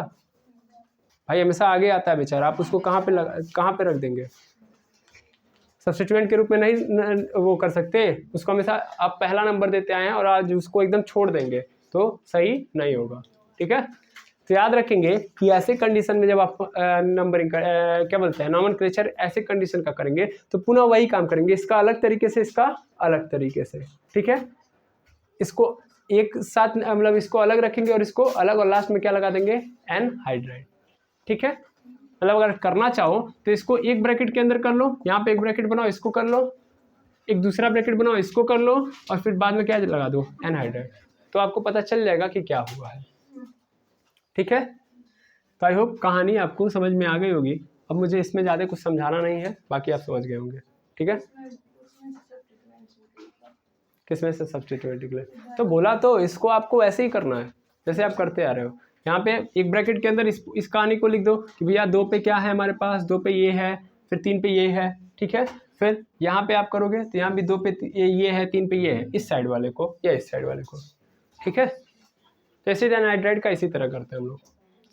S1: भाई, हमेशा आगे आता है बेचारा। आप उसको कहाँ पे रख देंगे, सब्स्टिट्यूएंट के रूप में नहीं वो कर सकते उसको, हमेशा आप पहला नंबर देते आए हैं और आज उसको एकदम छोड़ देंगे तो सही नहीं होगा, ठीक है। तो याद रखेंगे कि ऐसे कंडीशन में जब आप नंबरिंग क्या बोलते हैं, नॉमेनक्लेचर ऐसे कंडीशन का करेंगे तो पुनः वही काम करेंगे, इसका अलग तरीके से, इसका अलग तरीके से, ठीक है। इसको एक साथ मतलब इसको अलग रखेंगे और इसको अलग, और लास्ट में क्या लगा देंगे, एनहाइड्राइड, ठीक है। मतलब अगर करना चाहो तो इसको एक ब्रैकेट के अंदर कर लो, यहाँ पे एक ब्रैकेट बनाओ, इसको कर लो, एक दूसरा ब्रैकेट बनाओ, इसको कर लो, और फिर बाद में क्या लगा दो, एनहाइड्राइड। तो आपको पता चल जाएगा कि क्या हुआ है, ठीक है। तो आई होप कहानी आपको समझ में आ गई होगी। अब मुझे इसमें ज़्यादा कुछ समझाना नहीं है, बाकी आप समझ गए होंगे, ठीक है। किसमें से सब्स्टिट्यूएंट निकले, तो बोला तो इसको आपको ऐसे ही करना है जैसे आप करते आ रहे हो। यहाँ पे एक ब्रैकेट के अंदर इस कहानी को लिख दो कि भैया 2 पे क्या है हमारे पास, 2 पे ये है, फिर 3 पे ये है, ठीक है। फिर यहाँ पे आप करोगे तो यहाँ भी 2 पे ये है, 3 पे ये है, इस साइड वाले को या इस साइड वाले को, ठीक है। तो एसिड एनहाइड्राइड का इसी तरह करते हैं हम लोग।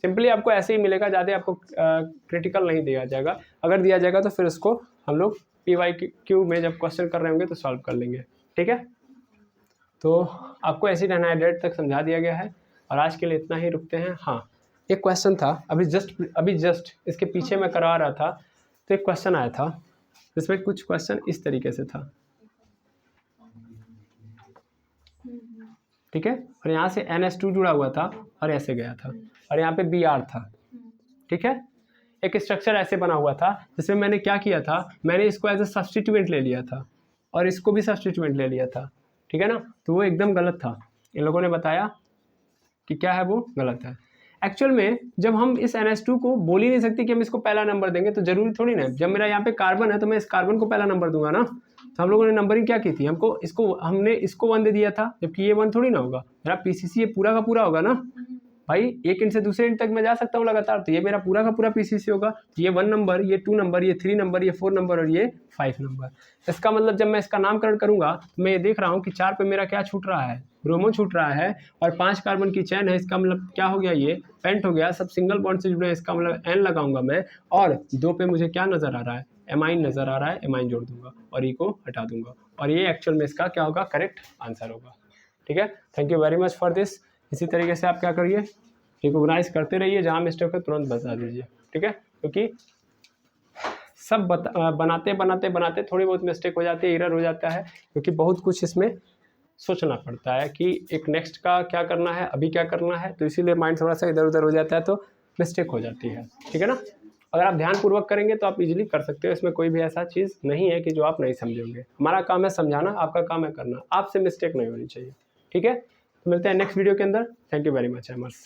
S1: सिंपली आपको ऐसे ही मिलेगा, ज़्यादा आपको क्रिटिकल नहीं दिया जाएगा। अगर दिया जाएगा तो फिर उसको हम लोग PYQ में जब क्वेश्चन कर रहे होंगे तो सॉल्व कर लेंगे, ठीक है। तो आपको एसिड एनहाइड्राइड तक समझा दिया गया है, और आज के लिए इतना ही रुकते हैं। हाँ, एक क्वेश्चन था अभी जस्ट इसके पीछे मैं करा रहा था, तो एक क्वेश्चन आया था जिसमें कुछ क्वेश्चन इस तरीके से था, ठीक है। और यहाँ से NH2 जुड़ा हुआ था और ऐसे गया था, और यहाँ पे Br था, ठीक है। एक स्ट्रक्चर ऐसे बना हुआ था जिसमें मैंने क्या किया था, मैंने इसको एज अ सब्स्टिट्यूएंट ले लिया था और इसको भी सब्स्टिट्यूएंट ले लिया था, ठीक है ना। तो वो एकदम गलत था, इन लोगों ने बताया कि क्या है, वो गलत है। एक्चुअल में जब हम इस NH2 को बोल ही नहीं सकते कि हम इसको पहला नंबर देंगे, तो जरूरी थोड़ी ना, जब मेरा यहाँ पे कार्बन है तो मैं इस कार्बन को पहला नंबर दूंगा ना। तो हम लोगों ने नंबरिंग क्या की थी, हमने इसको 1 दे दिया था, जबकि ये 1 थोड़ी ना होगा, मेरा PCC ये पूरा का पूरा होगा ना भाई, एक इंड से दूसरे इंड तक मैं जा सकता हूँ लगातार, तो ये मेरा पूरा का पूरा PCC होगा। ये 1 नंबर, ये 2 नंबर, ये 3 नंबर, ये 4 नंबर और ये 5 नंबर। इसका मतलब जब मैं इसका नामकरण करूंगा तो मैं ये देख रहा हूँ कि 4 पे मेरा क्या छूट रहा है, ब्रोमो छूट रहा है, और 5 कार्बन की चैन है, इसका मतलब क्या हो गया, ये पेंट हो गया, सब सिंगल बॉन्ड से जुड़े हैं, इसका मतलब N लगाऊंगा मैं, और 2 पे मुझे क्या नज़र आ रहा है, एमाइन नज़र आ रहा है, एमाइन जोड़ दूंगा और ई को हटा दूंगा, और ये एक्चुअल में इसका क्या होगा, करेक्ट आंसर होगा, ठीक है। Thank you very much for this. इसी तरीके से आप क्या करिए, रिकॉग्नाइज करते रहिए, जहाँ मिस्टेक है तुरंत बता दीजिए, ठीक है। क्योंकि सब बनाते बनाते थोड़ी बहुत मिस्टेक हो जाती है, एरर हो जाता है, क्योंकि बहुत कुछ इसमें सोचना पड़ता है कि एक नेक्स्ट का क्या करना है, अभी क्या करना है, तो इसीलिए माइंड थोड़ा सा इधर उधर हो जाता है, तो मिस्टेक हो जाती है, ठीक है ना। अगर आप ध्यानपूर्वक करेंगे तो आप इजीली कर सकते हो, इसमें कोई भी ऐसा चीज़ नहीं है कि जो आप नहीं समझोगे। हमारा काम है समझाना, आपका काम है करना, आपसे मिस्टेक नहीं होनी चाहिए, ठीक है। तो मिलते हैं नेक्स्ट वीडियो के अंदर। Thank you very much एमर्स।